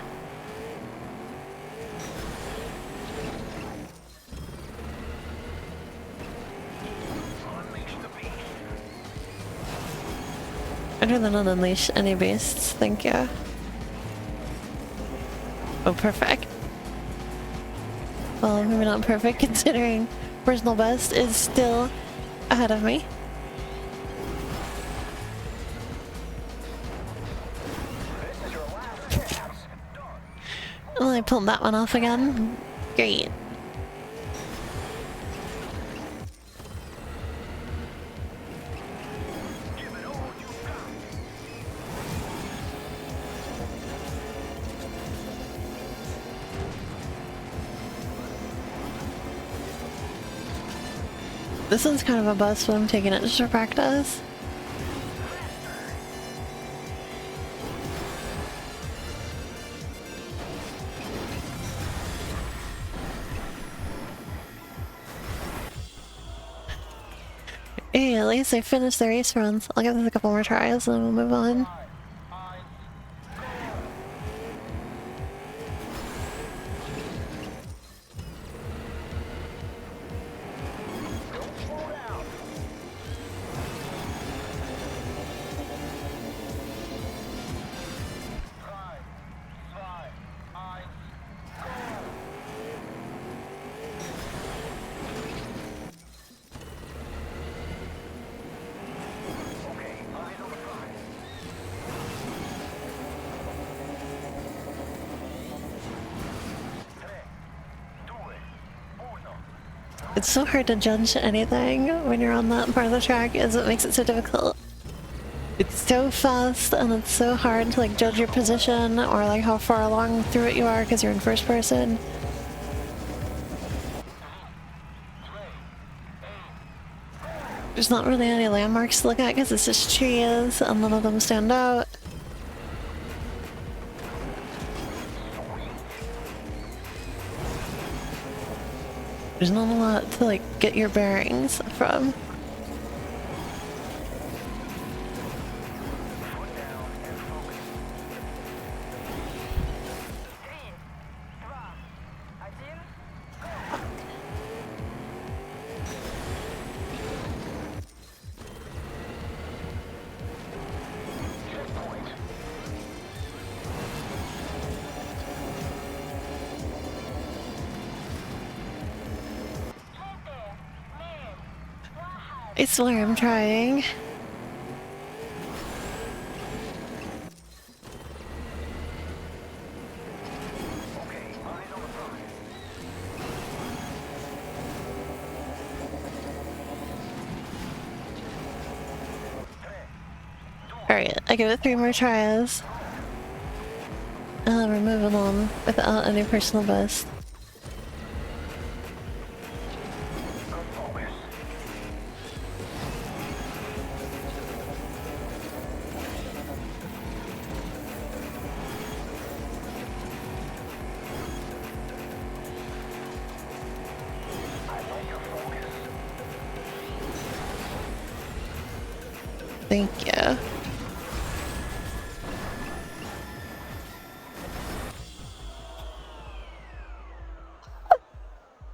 I'd rather not unleash any beasts, thank you. Oh, perfect. Well, maybe not perfect considering personal best is still ahead of me. Well, I pulled that one off again. Great. This one's kind of a bust, but I'm taking it just for practice. Hey, at least I finished the race runs. I'll give this a couple more tries and then we'll move on. It's so hard to judge anything when you're on that part of the track, is what makes it so difficult. It's so fast and it's so hard to like judge your position or like how far along through it you are because you're in first person. There's not really any landmarks to look at because it's just trees and none of them stand out. There's not a lot to like get your bearings from. I swear I'm trying. Alright, I give it 3 more tries. And then we're moving on without any personal best. Thank you.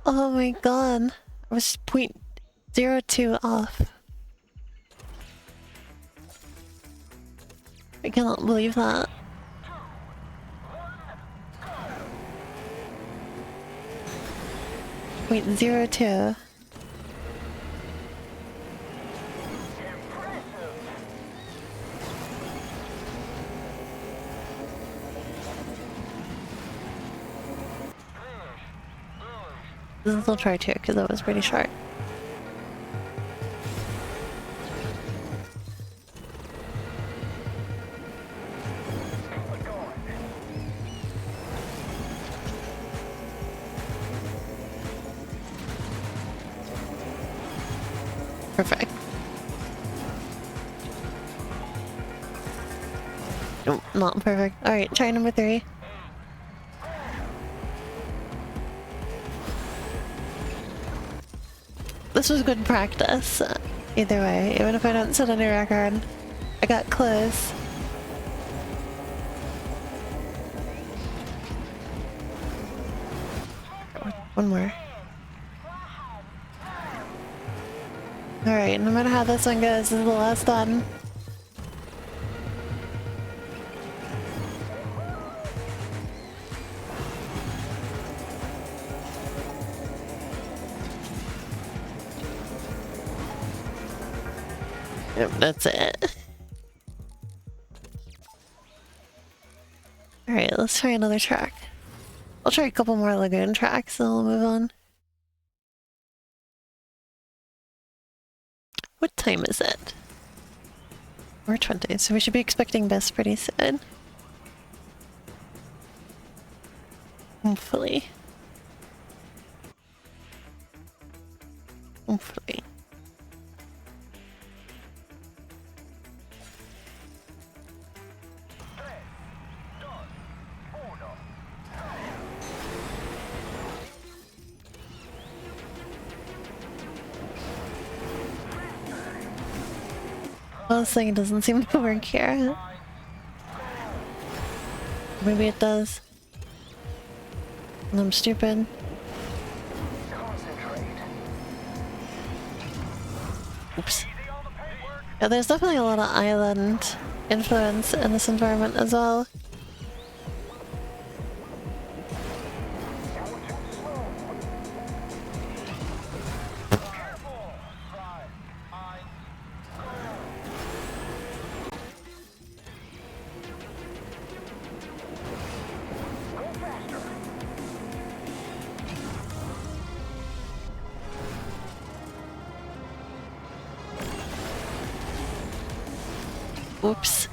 Oh my god. I was 0.02 off. I cannot believe that. .02. This will try too, because that was pretty short. Perfect. Nope, not perfect. Alright, try number 3. This was good practice, either way, even if I don't set any record. I got close. One more. Alright, no matter how this one goes, this is the last one. Yep, that's it. Alright, let's try another track. I'll try a couple more lagoon tracks and we'll move on. What time is it? 4:20, so we should be expecting Best pretty soon. Hopefully. Hopefully. Well, this thing doesn't seem to work here. Maybe it does. And I'm stupid. Oops. Yeah, there's definitely a lot of island influence in this environment as well. Oops.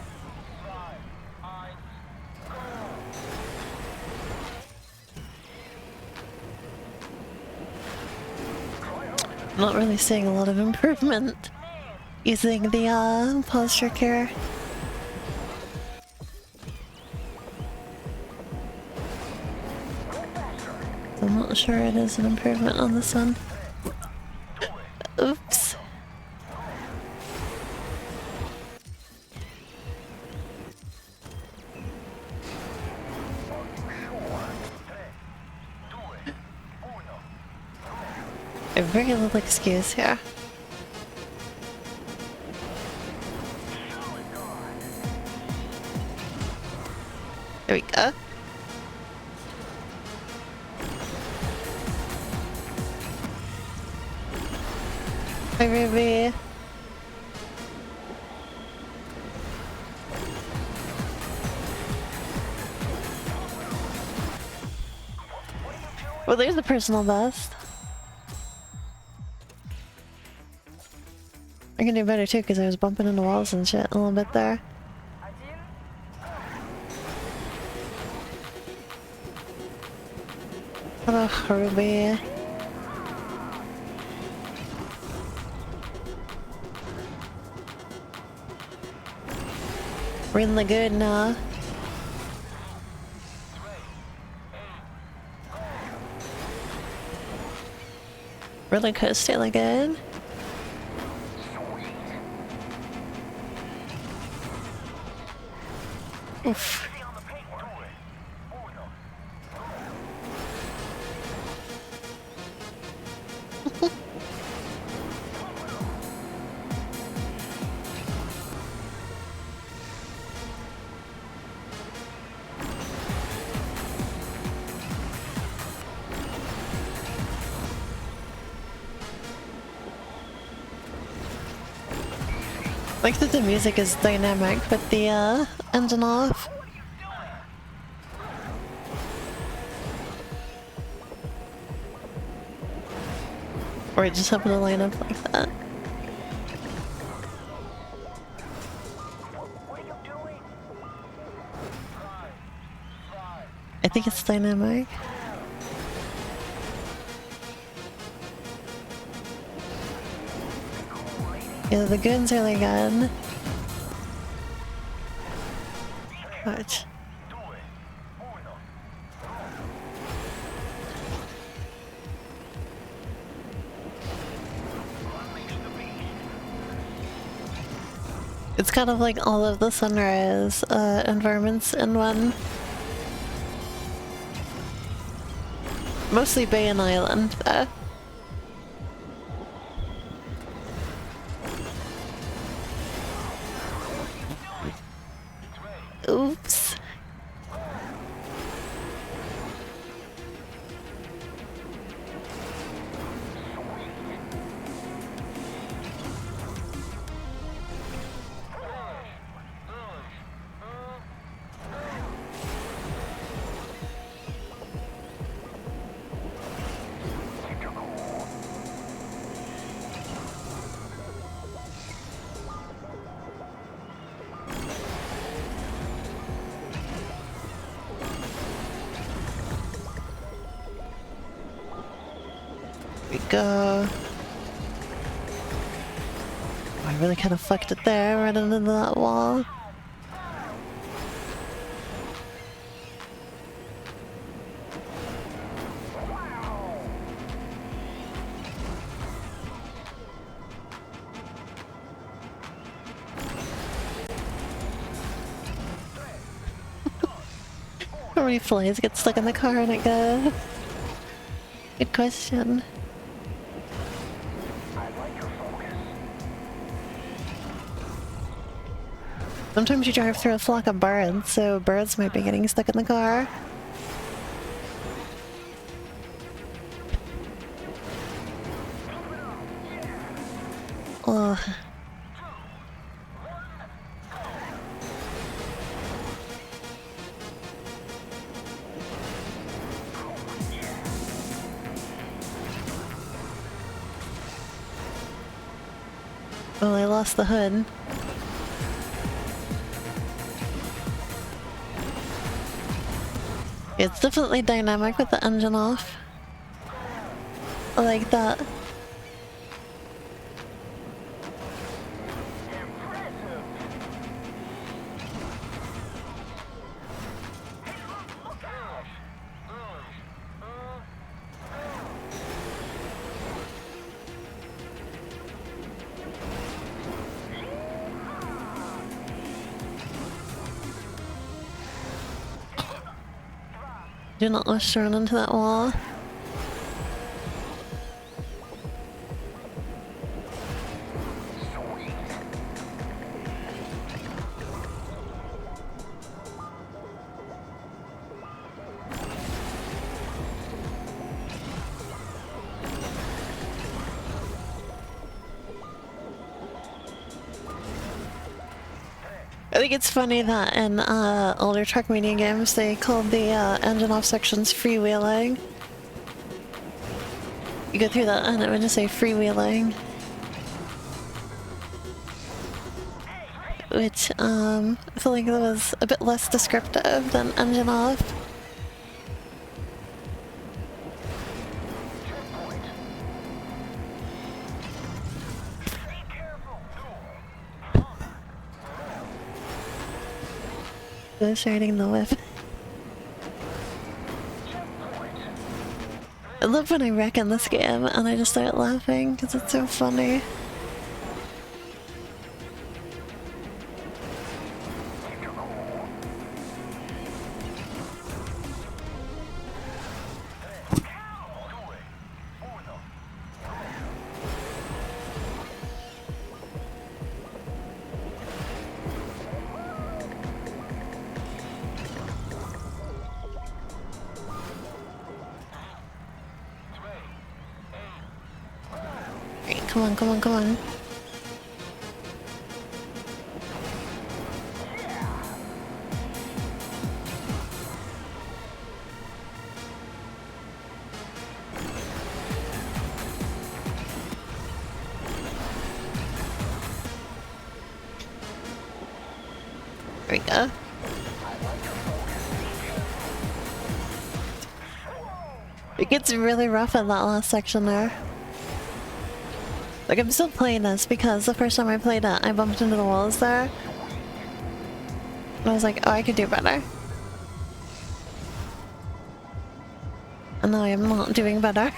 Not really seeing a lot of improvement using the posture care. I'm not sure it is an improvement on this one. Oops. A very little excuse here. There we go. Hi, Ruby. Well, there's the personal best. I can do better too because I was bumping into walls and shit a little bit there. Hello, Ruby. We're in the good now. Roller coaster again. Oof. I like that the music is dynamic with the engine off. Or it just happened to line up like that. I think it's dynamic. Yeah, the goon's really good. Watch. It's kind of like all of the Sunrise environments in one. Mostly Bay and Island, though. Oops. Go. Oh, I really kind of fucked it there, right into that wall. How many flies get stuck in the car and it goes? Good question. Sometimes you drive through a flock of birds, so birds might be getting stuck in the car. Ugh. Oh, I lost the hood. It's definitely dynamic with the engine off. I like that. Do not wish to run into that wall. I think it's funny that in older TrackMania games they called the engine off sections freewheeling. You go through that and it would just say freewheeling. Which I feel like that was a bit less descriptive than engine off. Shading the whip. I love when I wreck in this game and I just start laughing because it's so funny. Come on, come on, come on. There we go. It gets really rough in that last section there. Like, I'm still playing this because the first time I played it, I bumped into the walls there. And I was like, oh, I could do better. And now I'm not doing better.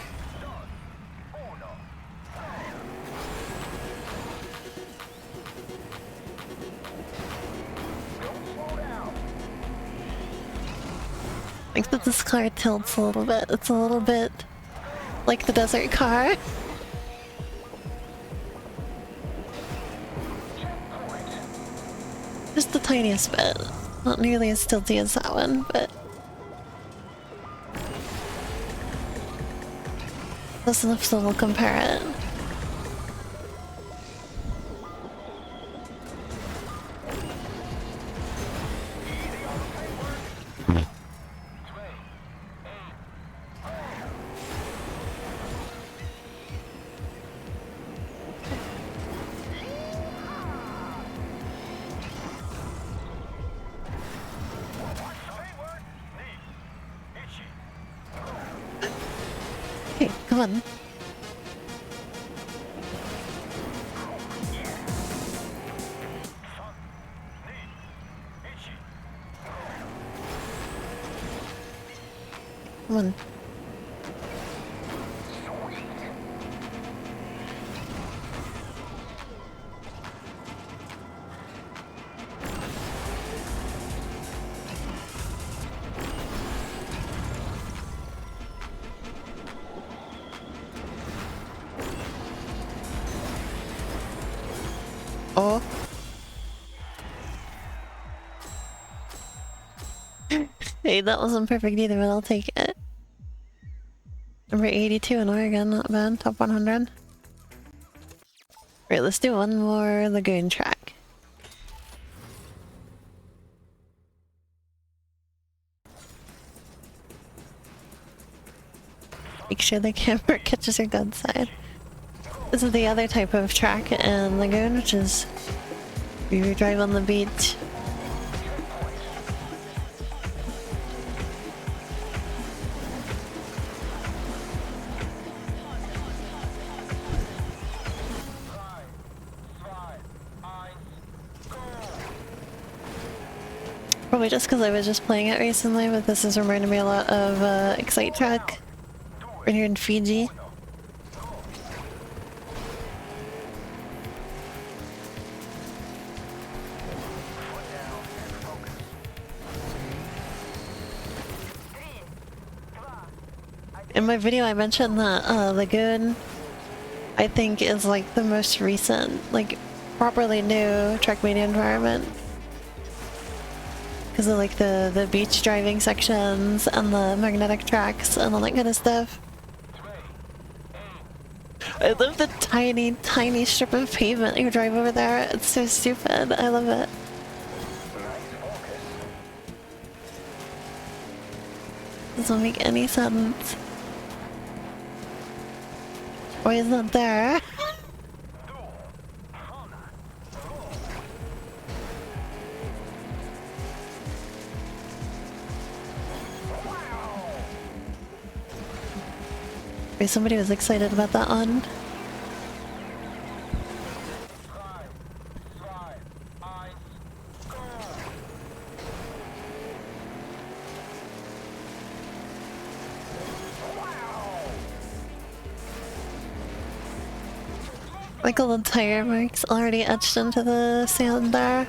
I think that this car tilts a little bit. It's a little bit like the desert car. Just the tiniest bit. Not nearly as tilty as that one, but close enough so we'll compare it. Okay, come on. Come on. Oh. Hey, that wasn't perfect either, but I'll take it. Number 82 in Oregon, not bad. Top 100. Right, let's do one more lagoon track. Make sure the camera catches your gun side. This is the other type of track in lagoon, which is you drive on the beach. Probably just because I was just playing it recently, but this is reminding me a lot of Excite Track right here in Fiji. In my video I mentioned that Lagoon, I think, is like the most recent, like properly new TrackMania environment. Because of like the beach driving sections and the magnetic tracks and all that kind of stuff. I love the tiny, tiny strip of pavement you drive over there. It's so stupid. I love it. Doesn't make any sense. Why is that there? Maybe somebody was excited about that one. Like all the tire marks already etched into the sand there.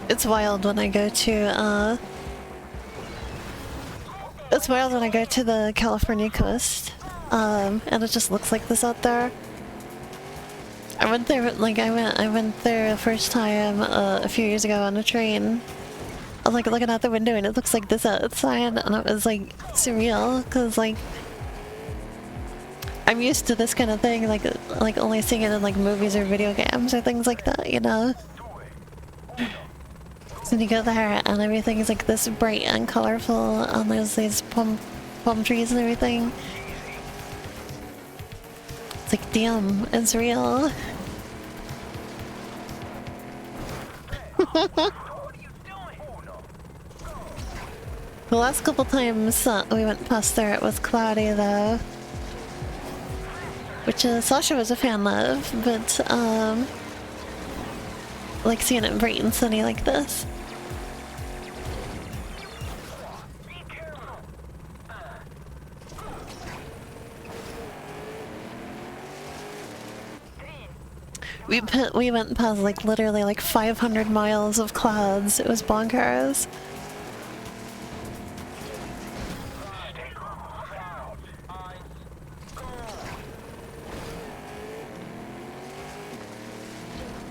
It's wild when I go to it's wild when I go to the California coast, and it just looks like this out there. I went there, like I went there the first time a few years ago on a train. I was like looking out the window and it looks like this outside, and it was like surreal, cause like I'm used to this kind of thing, like only seeing it in like movies or video games or things like that, you know. So you go there and everything is like this bright and colorful, and there's these palm trees and everything. It's like, damn, it's real. The last couple times we went past there, it was cloudy though. Which Sasha was a fan of, but like seeing it bright and sunny like this. We went past like literally like 500 miles of clouds. It was bonkers.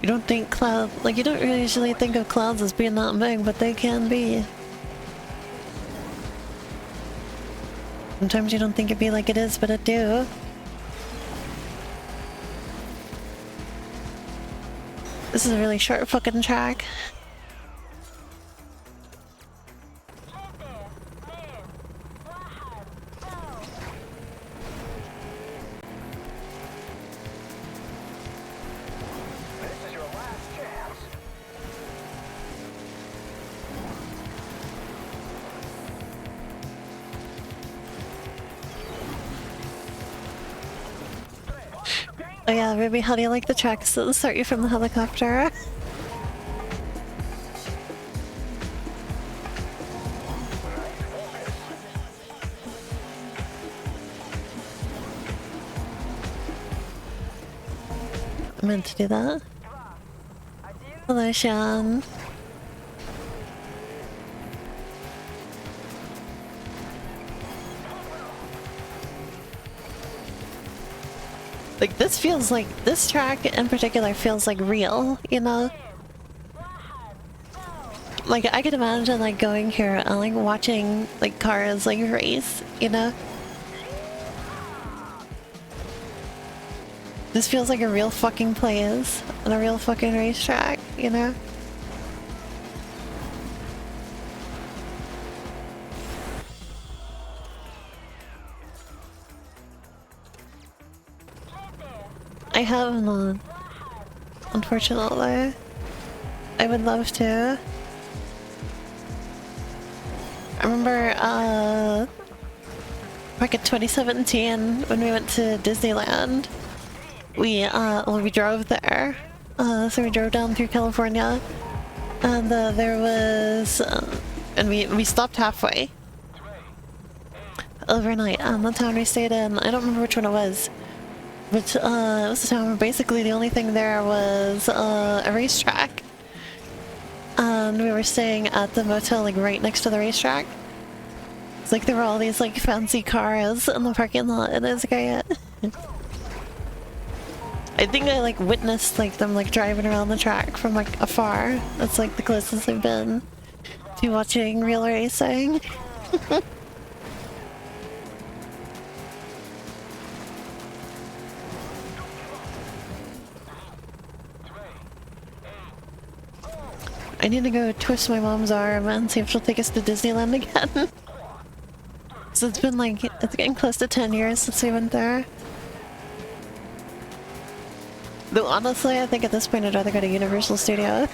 You don't think you don't usually think of clouds as being that big, but they can be. Sometimes you don't think it'd be like it is, but it do. This is a really short fucking track. Oh yeah, Ruby, how do you like the tracks that start you from the helicopter? I meant to do that. Hello, Sean. Like, this feels like, this track in particular feels like real, you know? Like, I could imagine, like, going here and, like, watching, like, cars, like, race, you know? This feels like a real fucking place on a real fucking racetrack, you know? I have not. Unfortunately. I would love to. I remember, back in 2017 when we went to Disneyland, we drove there. So we drove down through California, and there was, and we stopped halfway overnight, and the town we stayed in, I don't remember which one it was, but it was a town where basically the only thing there was a racetrack, and we were staying at the motel like right next to the racetrack. It's like there were all these like fancy cars in the parking lot, and it was great. I think I like witnessed like them like driving around the track from like afar. That's like the closest I've been to watching real racing. I need to go twist my mom's arm and see if she'll take us to Disneyland again. So it's been like, it's getting close to 10 years since we went there. Though honestly, I think at this point I'd rather go to Universal Studios.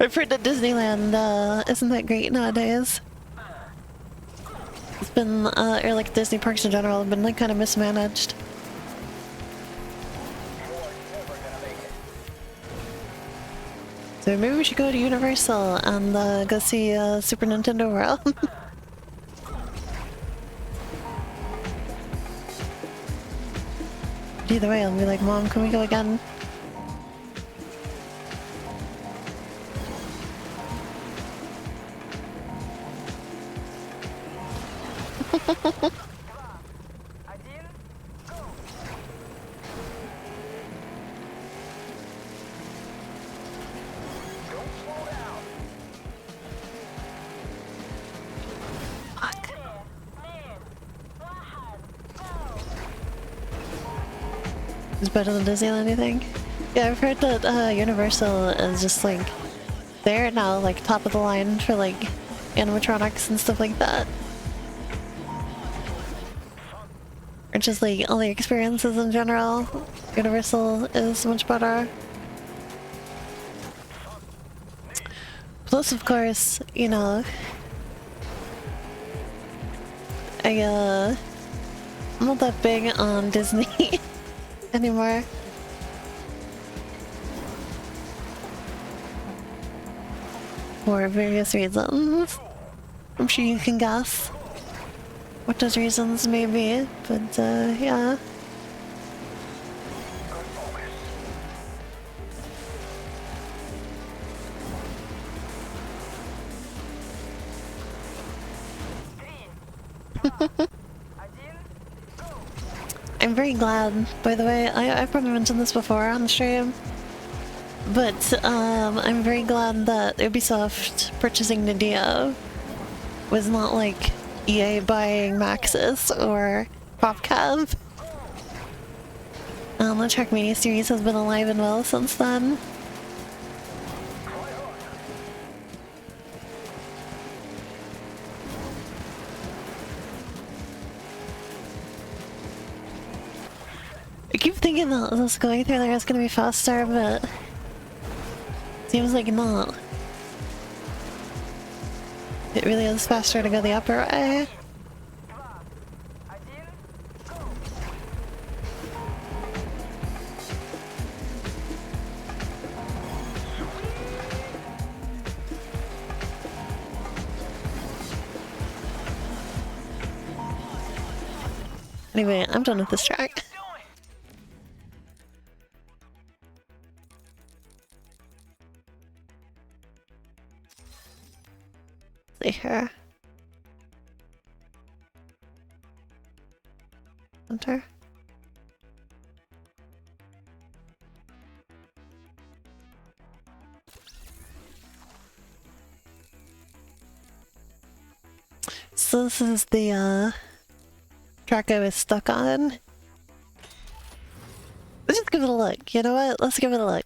I've heard that Disneyland isn't that great nowadays. It's been, or like Disney parks in general have been like kind of mismanaged. So maybe we should go to Universal and go see Super Nintendo World. Either way, I'll be like, Mom, can we go again? It's better than Disneyland, you think? Yeah, I've heard that Universal is just like, they're now like top of the line for like animatronics and stuff like that. Or just like all the experiences in general. Universal is much better. Plus, of course, you know, I'm not that big on Disney anymore. For various reasons. I'm sure you can guess what those reasons may be, but yeah. I'm very glad, by the way, I've probably mentioned this before on the stream, but I'm very glad that Ubisoft purchasing Nvidia was not like EA buying Maxis or PopCap. The TrackMania series has been alive and well since then. I keep thinking that this going through there is gonna be faster, but seems like not. It really is faster to go the upper way. Anyway, I'm done with this track. See here. Enter. So this is the track I was stuck on. Let's just give it a look. You know what? Let's give it a look.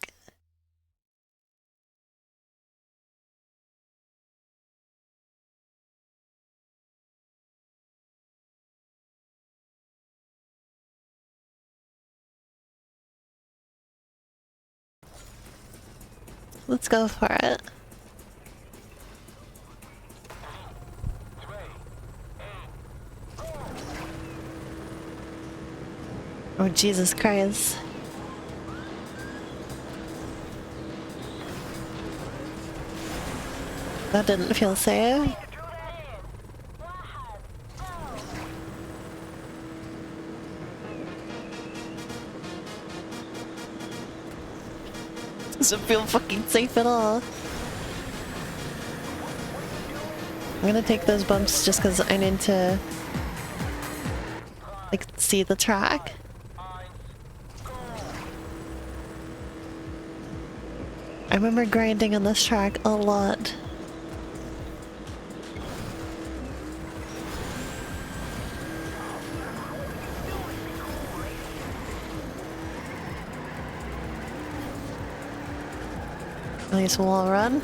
let's go for it. Oh, Jesus Christ. That didn't feel safe. Doesn't feel fucking safe at all. I'm gonna take those bumps just because I need to like see the track. I remember grinding on this track a lot. Nice wall run.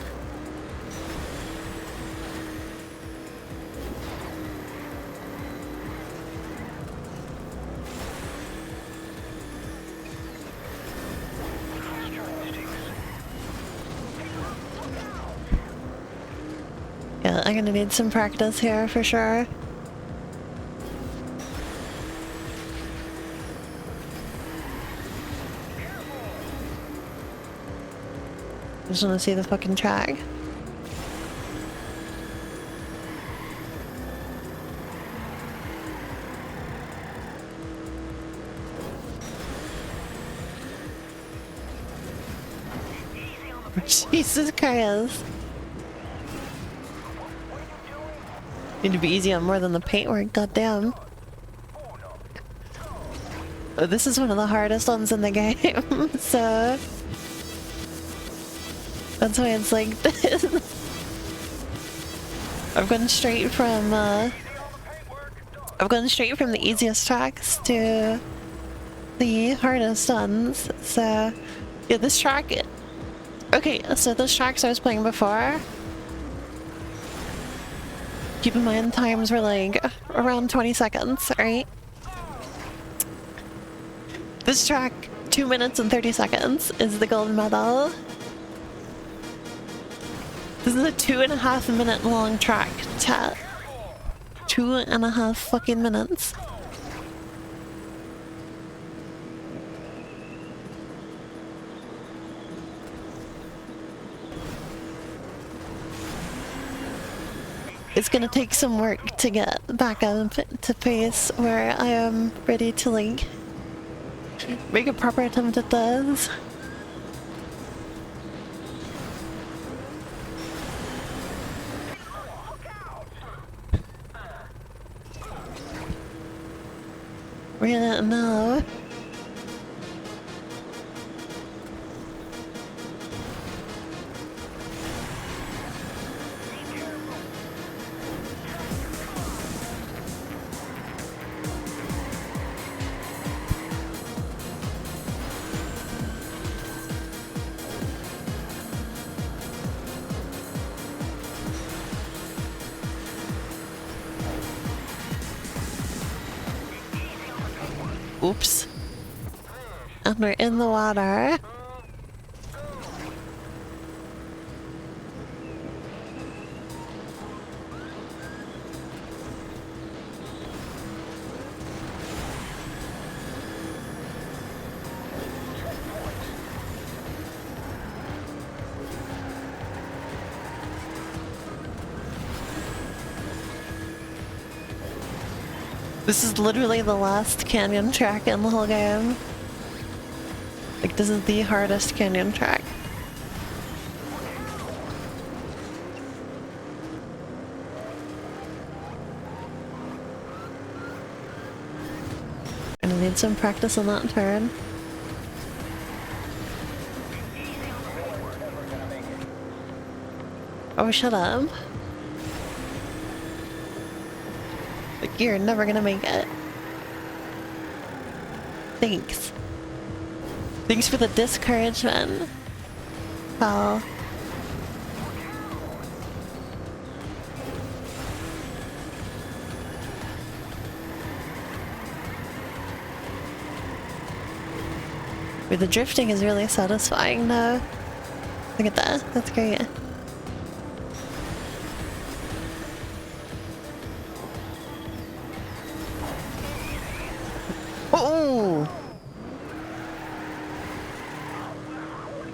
Yeah, I'm gonna need some practice here for sure. I just want to see the fucking track. Jesus Christ. Need to be easy on more than the paintwork, goddamn. Oh, this is one of the hardest ones in the game, so... That's why it's like this. I've gone straight from the easiest tracks to the hardest ones. So yeah, this track. Okay, so those tracks I was playing before. Keep in mind times were like around 20 seconds, right? This track, 2 minutes and 30 seconds is the gold medal. This is a 2.5 minute long track, chat. 2.5 fucking minutes. It's gonna take some work to get back up to pace where I am ready to like make a proper attempt at this. Really? No. Oops. And we're in the water. This is literally the last canyon track in the whole game. Like, this is the hardest canyon track. And I need some practice on that turn. Oh, shut up. Like, you're never gonna make it. Thanks. Thanks for the discouragement, pal. Wait, the drifting is really satisfying though. Look at that. That's great. Oh!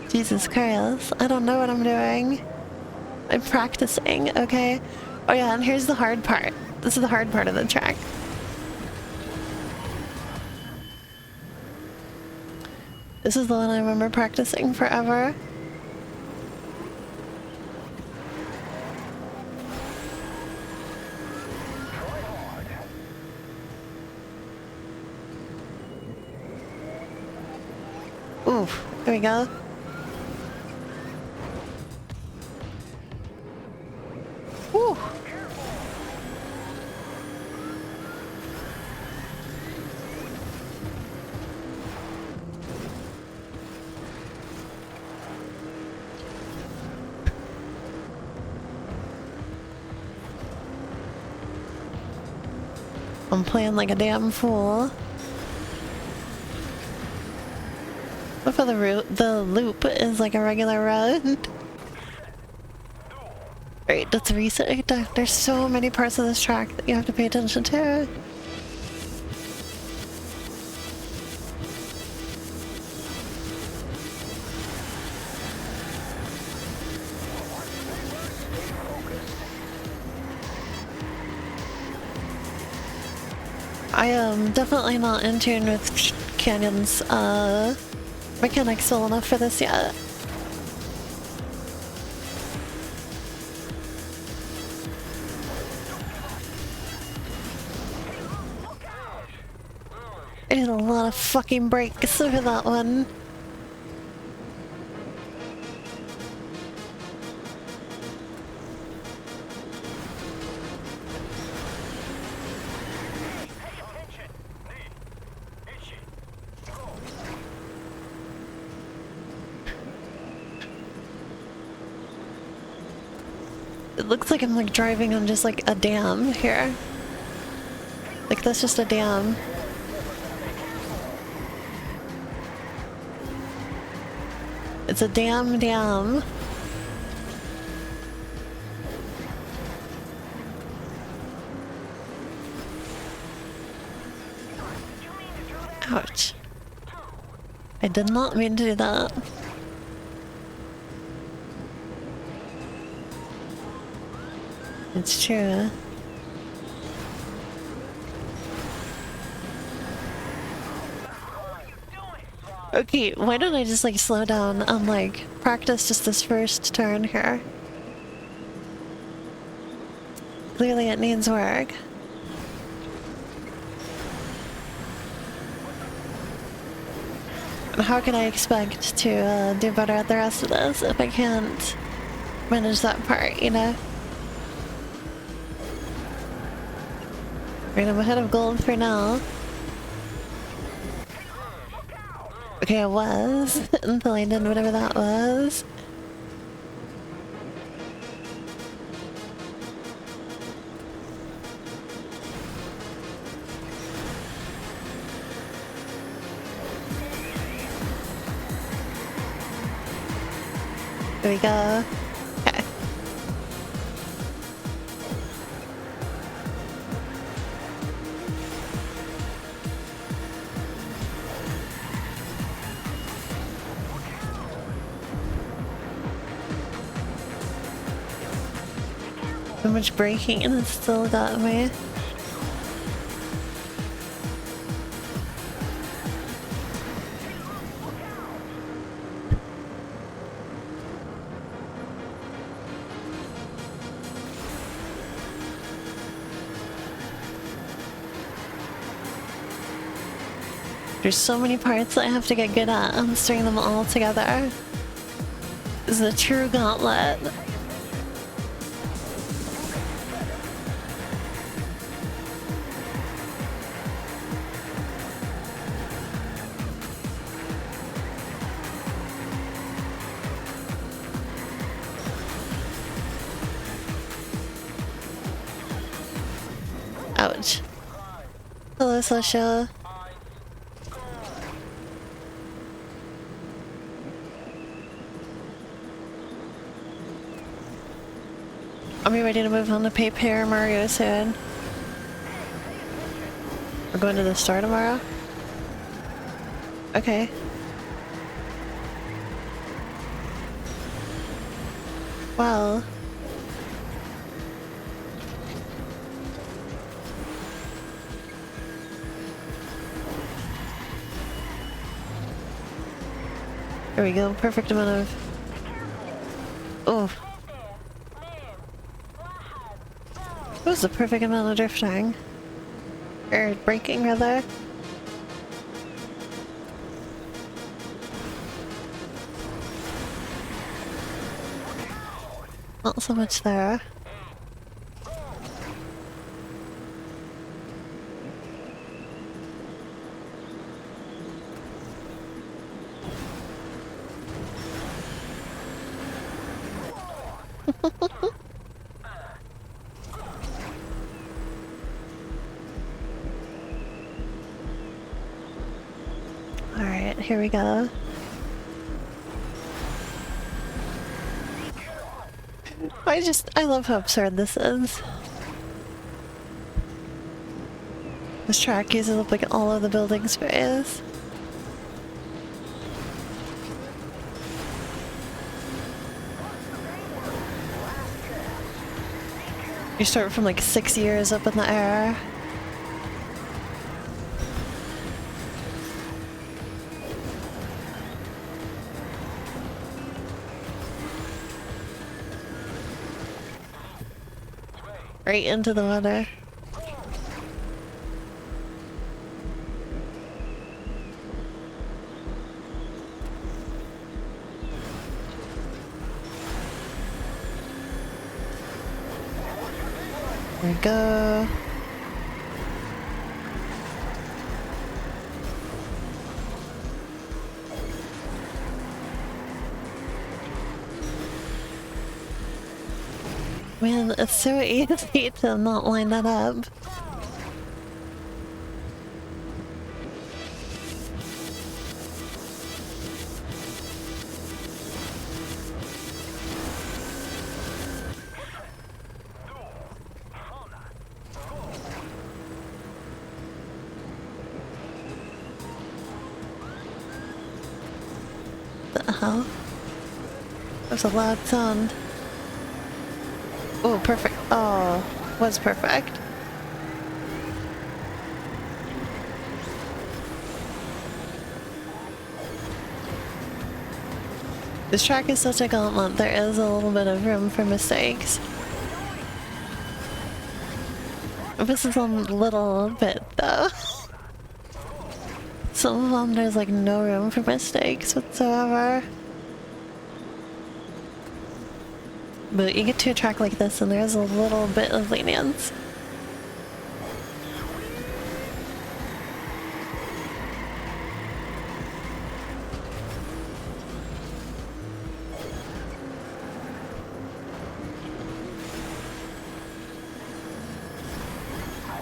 Jesus Christ. I don't know what I'm doing. I'm practicing, okay? Oh yeah, and here's the hard part. This is the hard part of the track. This is the one I remember practicing forever. Oof, there we go. Woo! I'm playing like a damn fool. What if the loop is like a regular road? Right, let's reset. There's so many parts of this track that you have to pay attention to. I am definitely not in tune with Canyon's mechanics well enough for this yet. I did a lot of fucking breaks for that one. It looks like I'm like driving on just like a dam here. Like that's just a dam. It's a damn dam. Ouch. I did not mean to do that. It's true. Okay, why don't I just like slow down and like practice just this first turn here? Clearly it needs work. And how can I expect to do better at the rest of this if I can't manage that part, you know? Right, I'm ahead of gold for now. Okay, I was, until I did whatever that was. There we go. Okay. So much braking and it still got me. There's so many parts that I have to get good at and string them all together. This is a true gauntlet. Ouch. Hello, Sasha. Are we ready to move on to Paper Mario soon? We're going to the store tomorrow? Okay. Well... There we go, perfect amount of... Oh. It was the perfect amount of drifting. Or braking, rather. Not so much there. Alright, here we go. I love how absurd this is. This track uses up like all of the building space. You start from like 6 years up in the air. Right into the water. There we go. Man, it's so easy to not line that up. The hell? There's a loud sound. Oh, perfect. Oh, was perfect. This track is such a gauntlet, there is a little bit of room for mistakes. This is a little bit, though. Some of them there's like no room for mistakes whatsoever. But you get to a track like this and there's a little bit of lenience.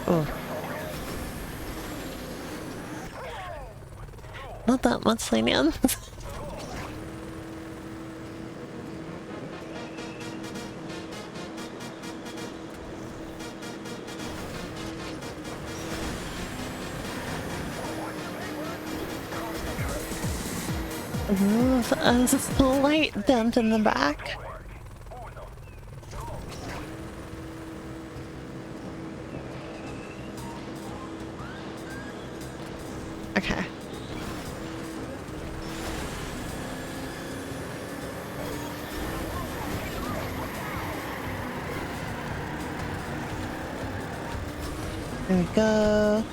Oh. Not that much lenience. Ooh, a slight dent in the back. Okay. There we go.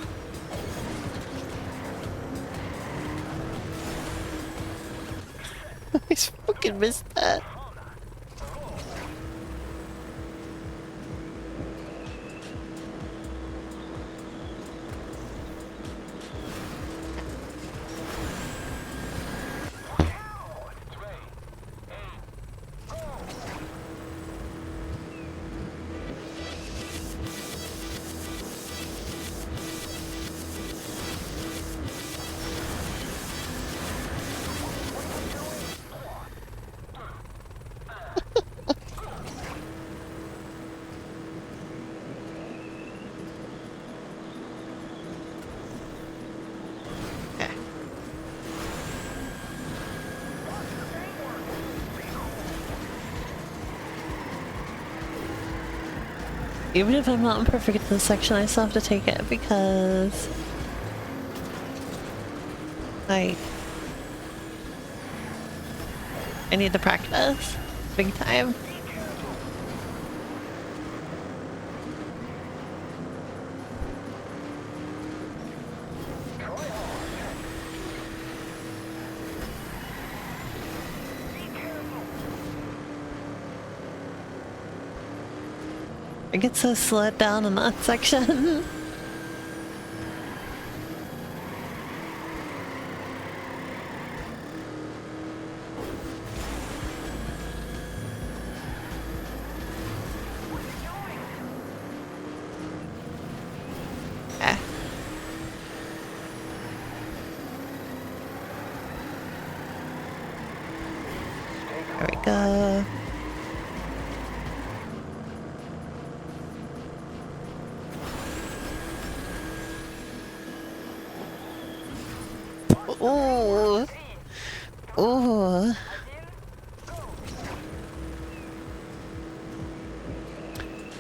I fucking missed that. Even if I'm not perfect at this section, I still have to take it because... like... I need to practice. Big time. I get so slowed down in that section. Okay. There we go. Ooh. Ooh.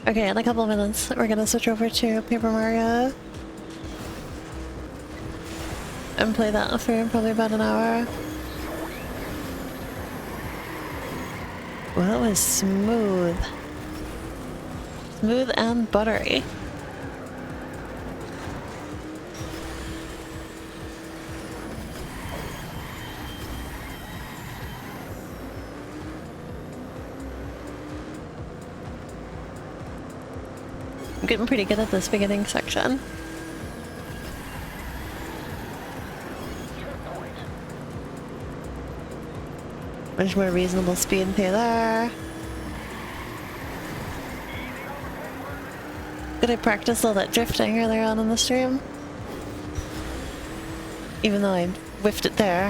Okay, in a couple of minutes, we're gonna switch over to Paper Mario. And play that for probably about an hour. Well, that was smooth. Smooth and buttery. I'm getting pretty good at this beginning section. Much more reasonable speed through there. Did I practice all that drifting earlier on in the stream? Even though I whiffed it there,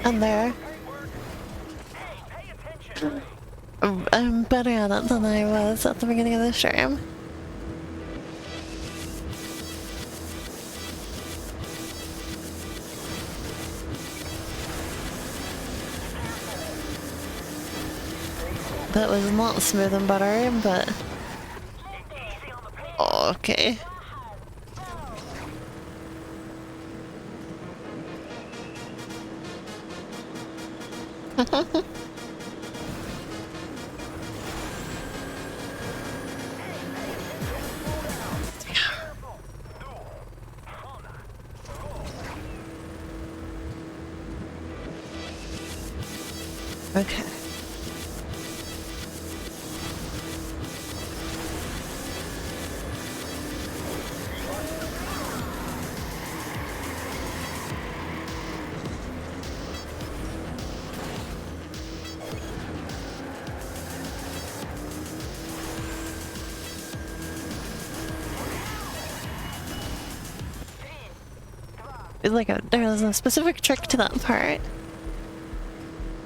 and there. I'm better at it than I was at the beginning of the stream. That was not smooth and buttery, but... oh, okay. Okay. It's like there was a specific trick to that part.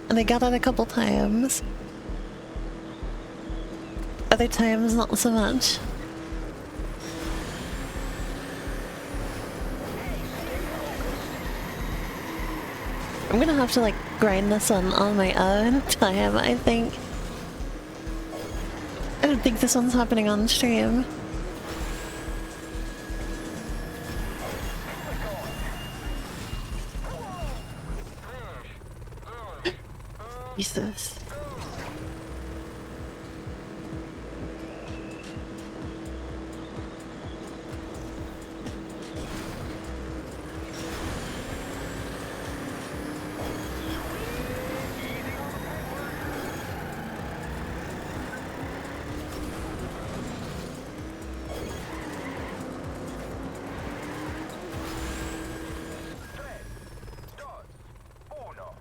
And I got it a couple times. Other times, not so much. I'm gonna have to like grind this one on my own time, I think. I don't think this one's happening on stream. Jesus.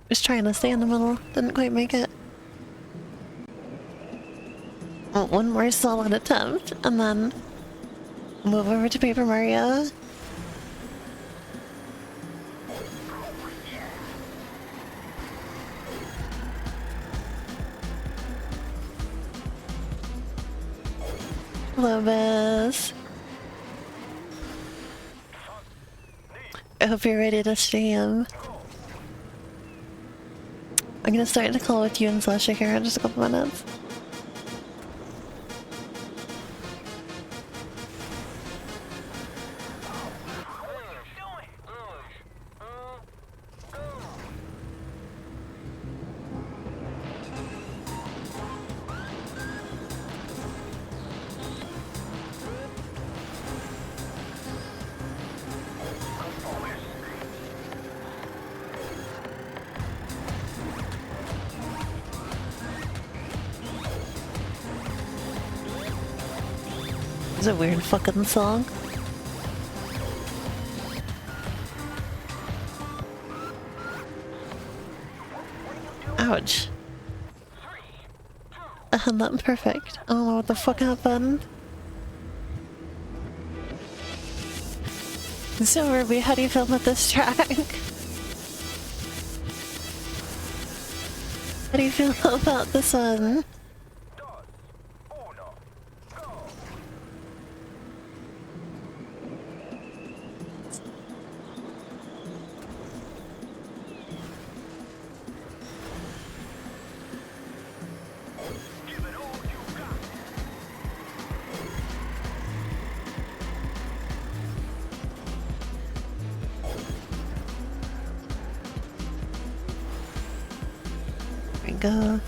Just trying to stay in the middle, didn't quite make it. Well, one more solid attempt, and then move over to Paper Mario. Hello, Biz. I hope you're ready to stream. I'm gonna start the call with you and Slasher here in just a couple minutes. It's a weird fucking song. Ouch. I had that perfect. I don't know what the fuck happened. So Ruby, how do you feel about this track? How do you feel about this one? There we go.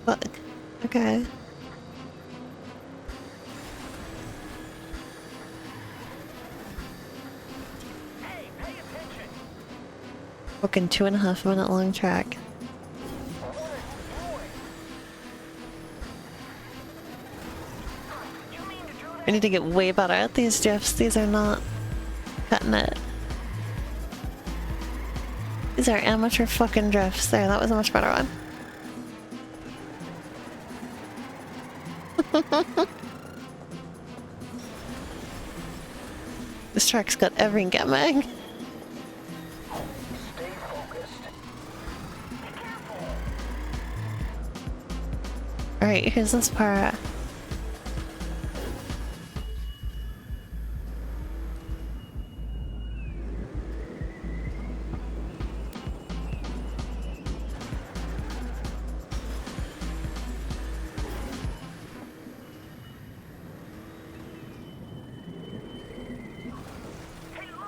Fuck. Okay. Fucking 2.5 minute long track. I need to get way better at these drifts. These are not cutting it. These are amateur fucking drifts. There, that was a much better one. This track's got every gimmick. Alright, here's this part.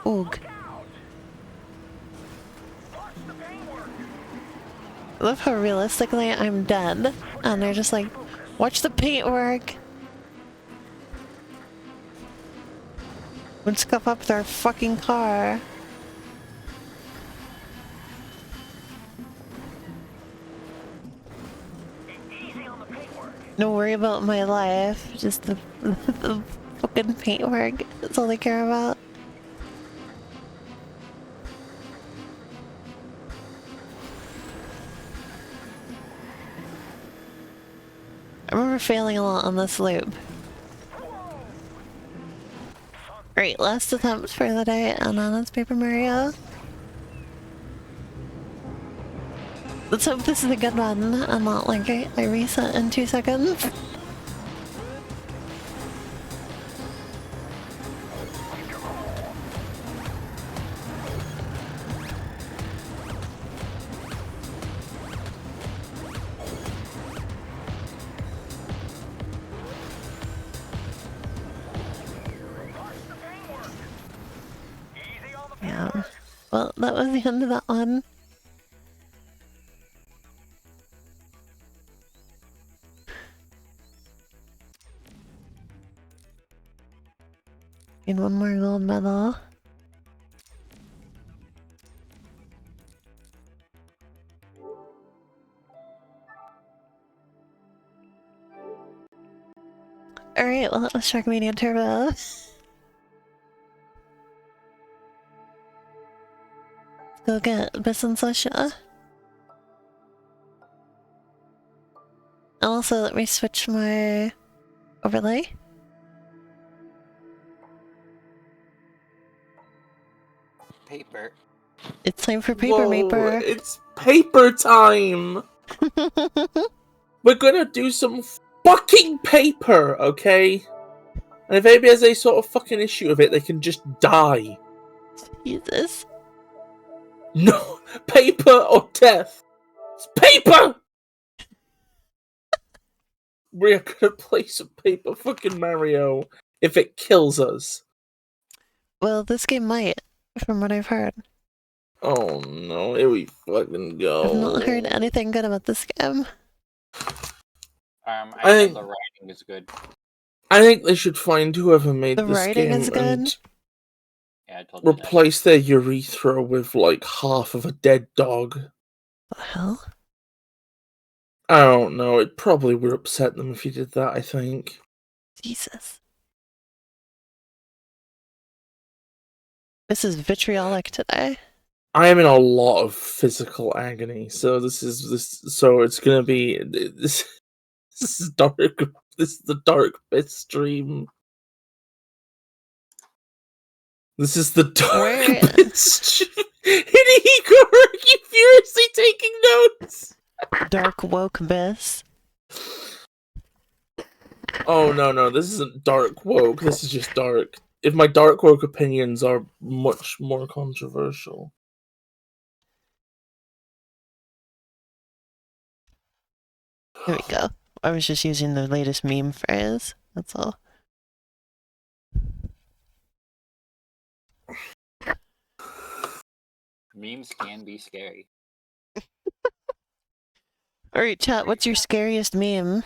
Oog. I love how realistically I'm dead, and they're just like, watch the paintwork! Would scuff up their fucking car. No worry about my life, just the fucking paintwork. That's all they care about. I remember failing a lot on this loop. Right, last attempt for the day, and then it's Paper Mario. Let's hope this is a good one, and not like I reset in 2 seconds. Yeah. Well, that was the end of that one. Need one more gold medal. Alright, well that was TrackMania Turbo. Go get Biss and Sasha. And also let me switch my overlay. Paper. It's time for Paper Maper. It's paper time! We're gonna do some fucking paper, okay? And if anybody has any sort of fucking issue with it, they can just die. Jesus. No! Paper or death! It's paper! We're gonna play some Paper fucking Mario if it kills us. Well, this game might, from what I've heard. Oh no, here we fucking go. I've not heard anything good about this game. I think the writing is good. I think they should find whoever made The this writing game is good. and Yeah, I told you that. replace their urethra with like half of a dead dog. What the hell? I don't know. It probably would upset them if you did that. I think. Jesus. This is vitriolic today. I am in a lot of physical agony, so so it's gonna be this. This is dark. This is the dark bit stream. This is the dark Where- bit stream. Hidehiko you furiously taking notes. Dark woke abyss. Oh no, this isn't dark woke. This is just dark. If my dark woke opinions are much more controversial. There we go. I was just using the latest meme phrase. That's all. Memes can be scary. Alright, chat, what's your scariest meme?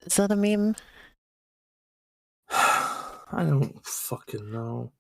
Is that a meme? I don't fucking know.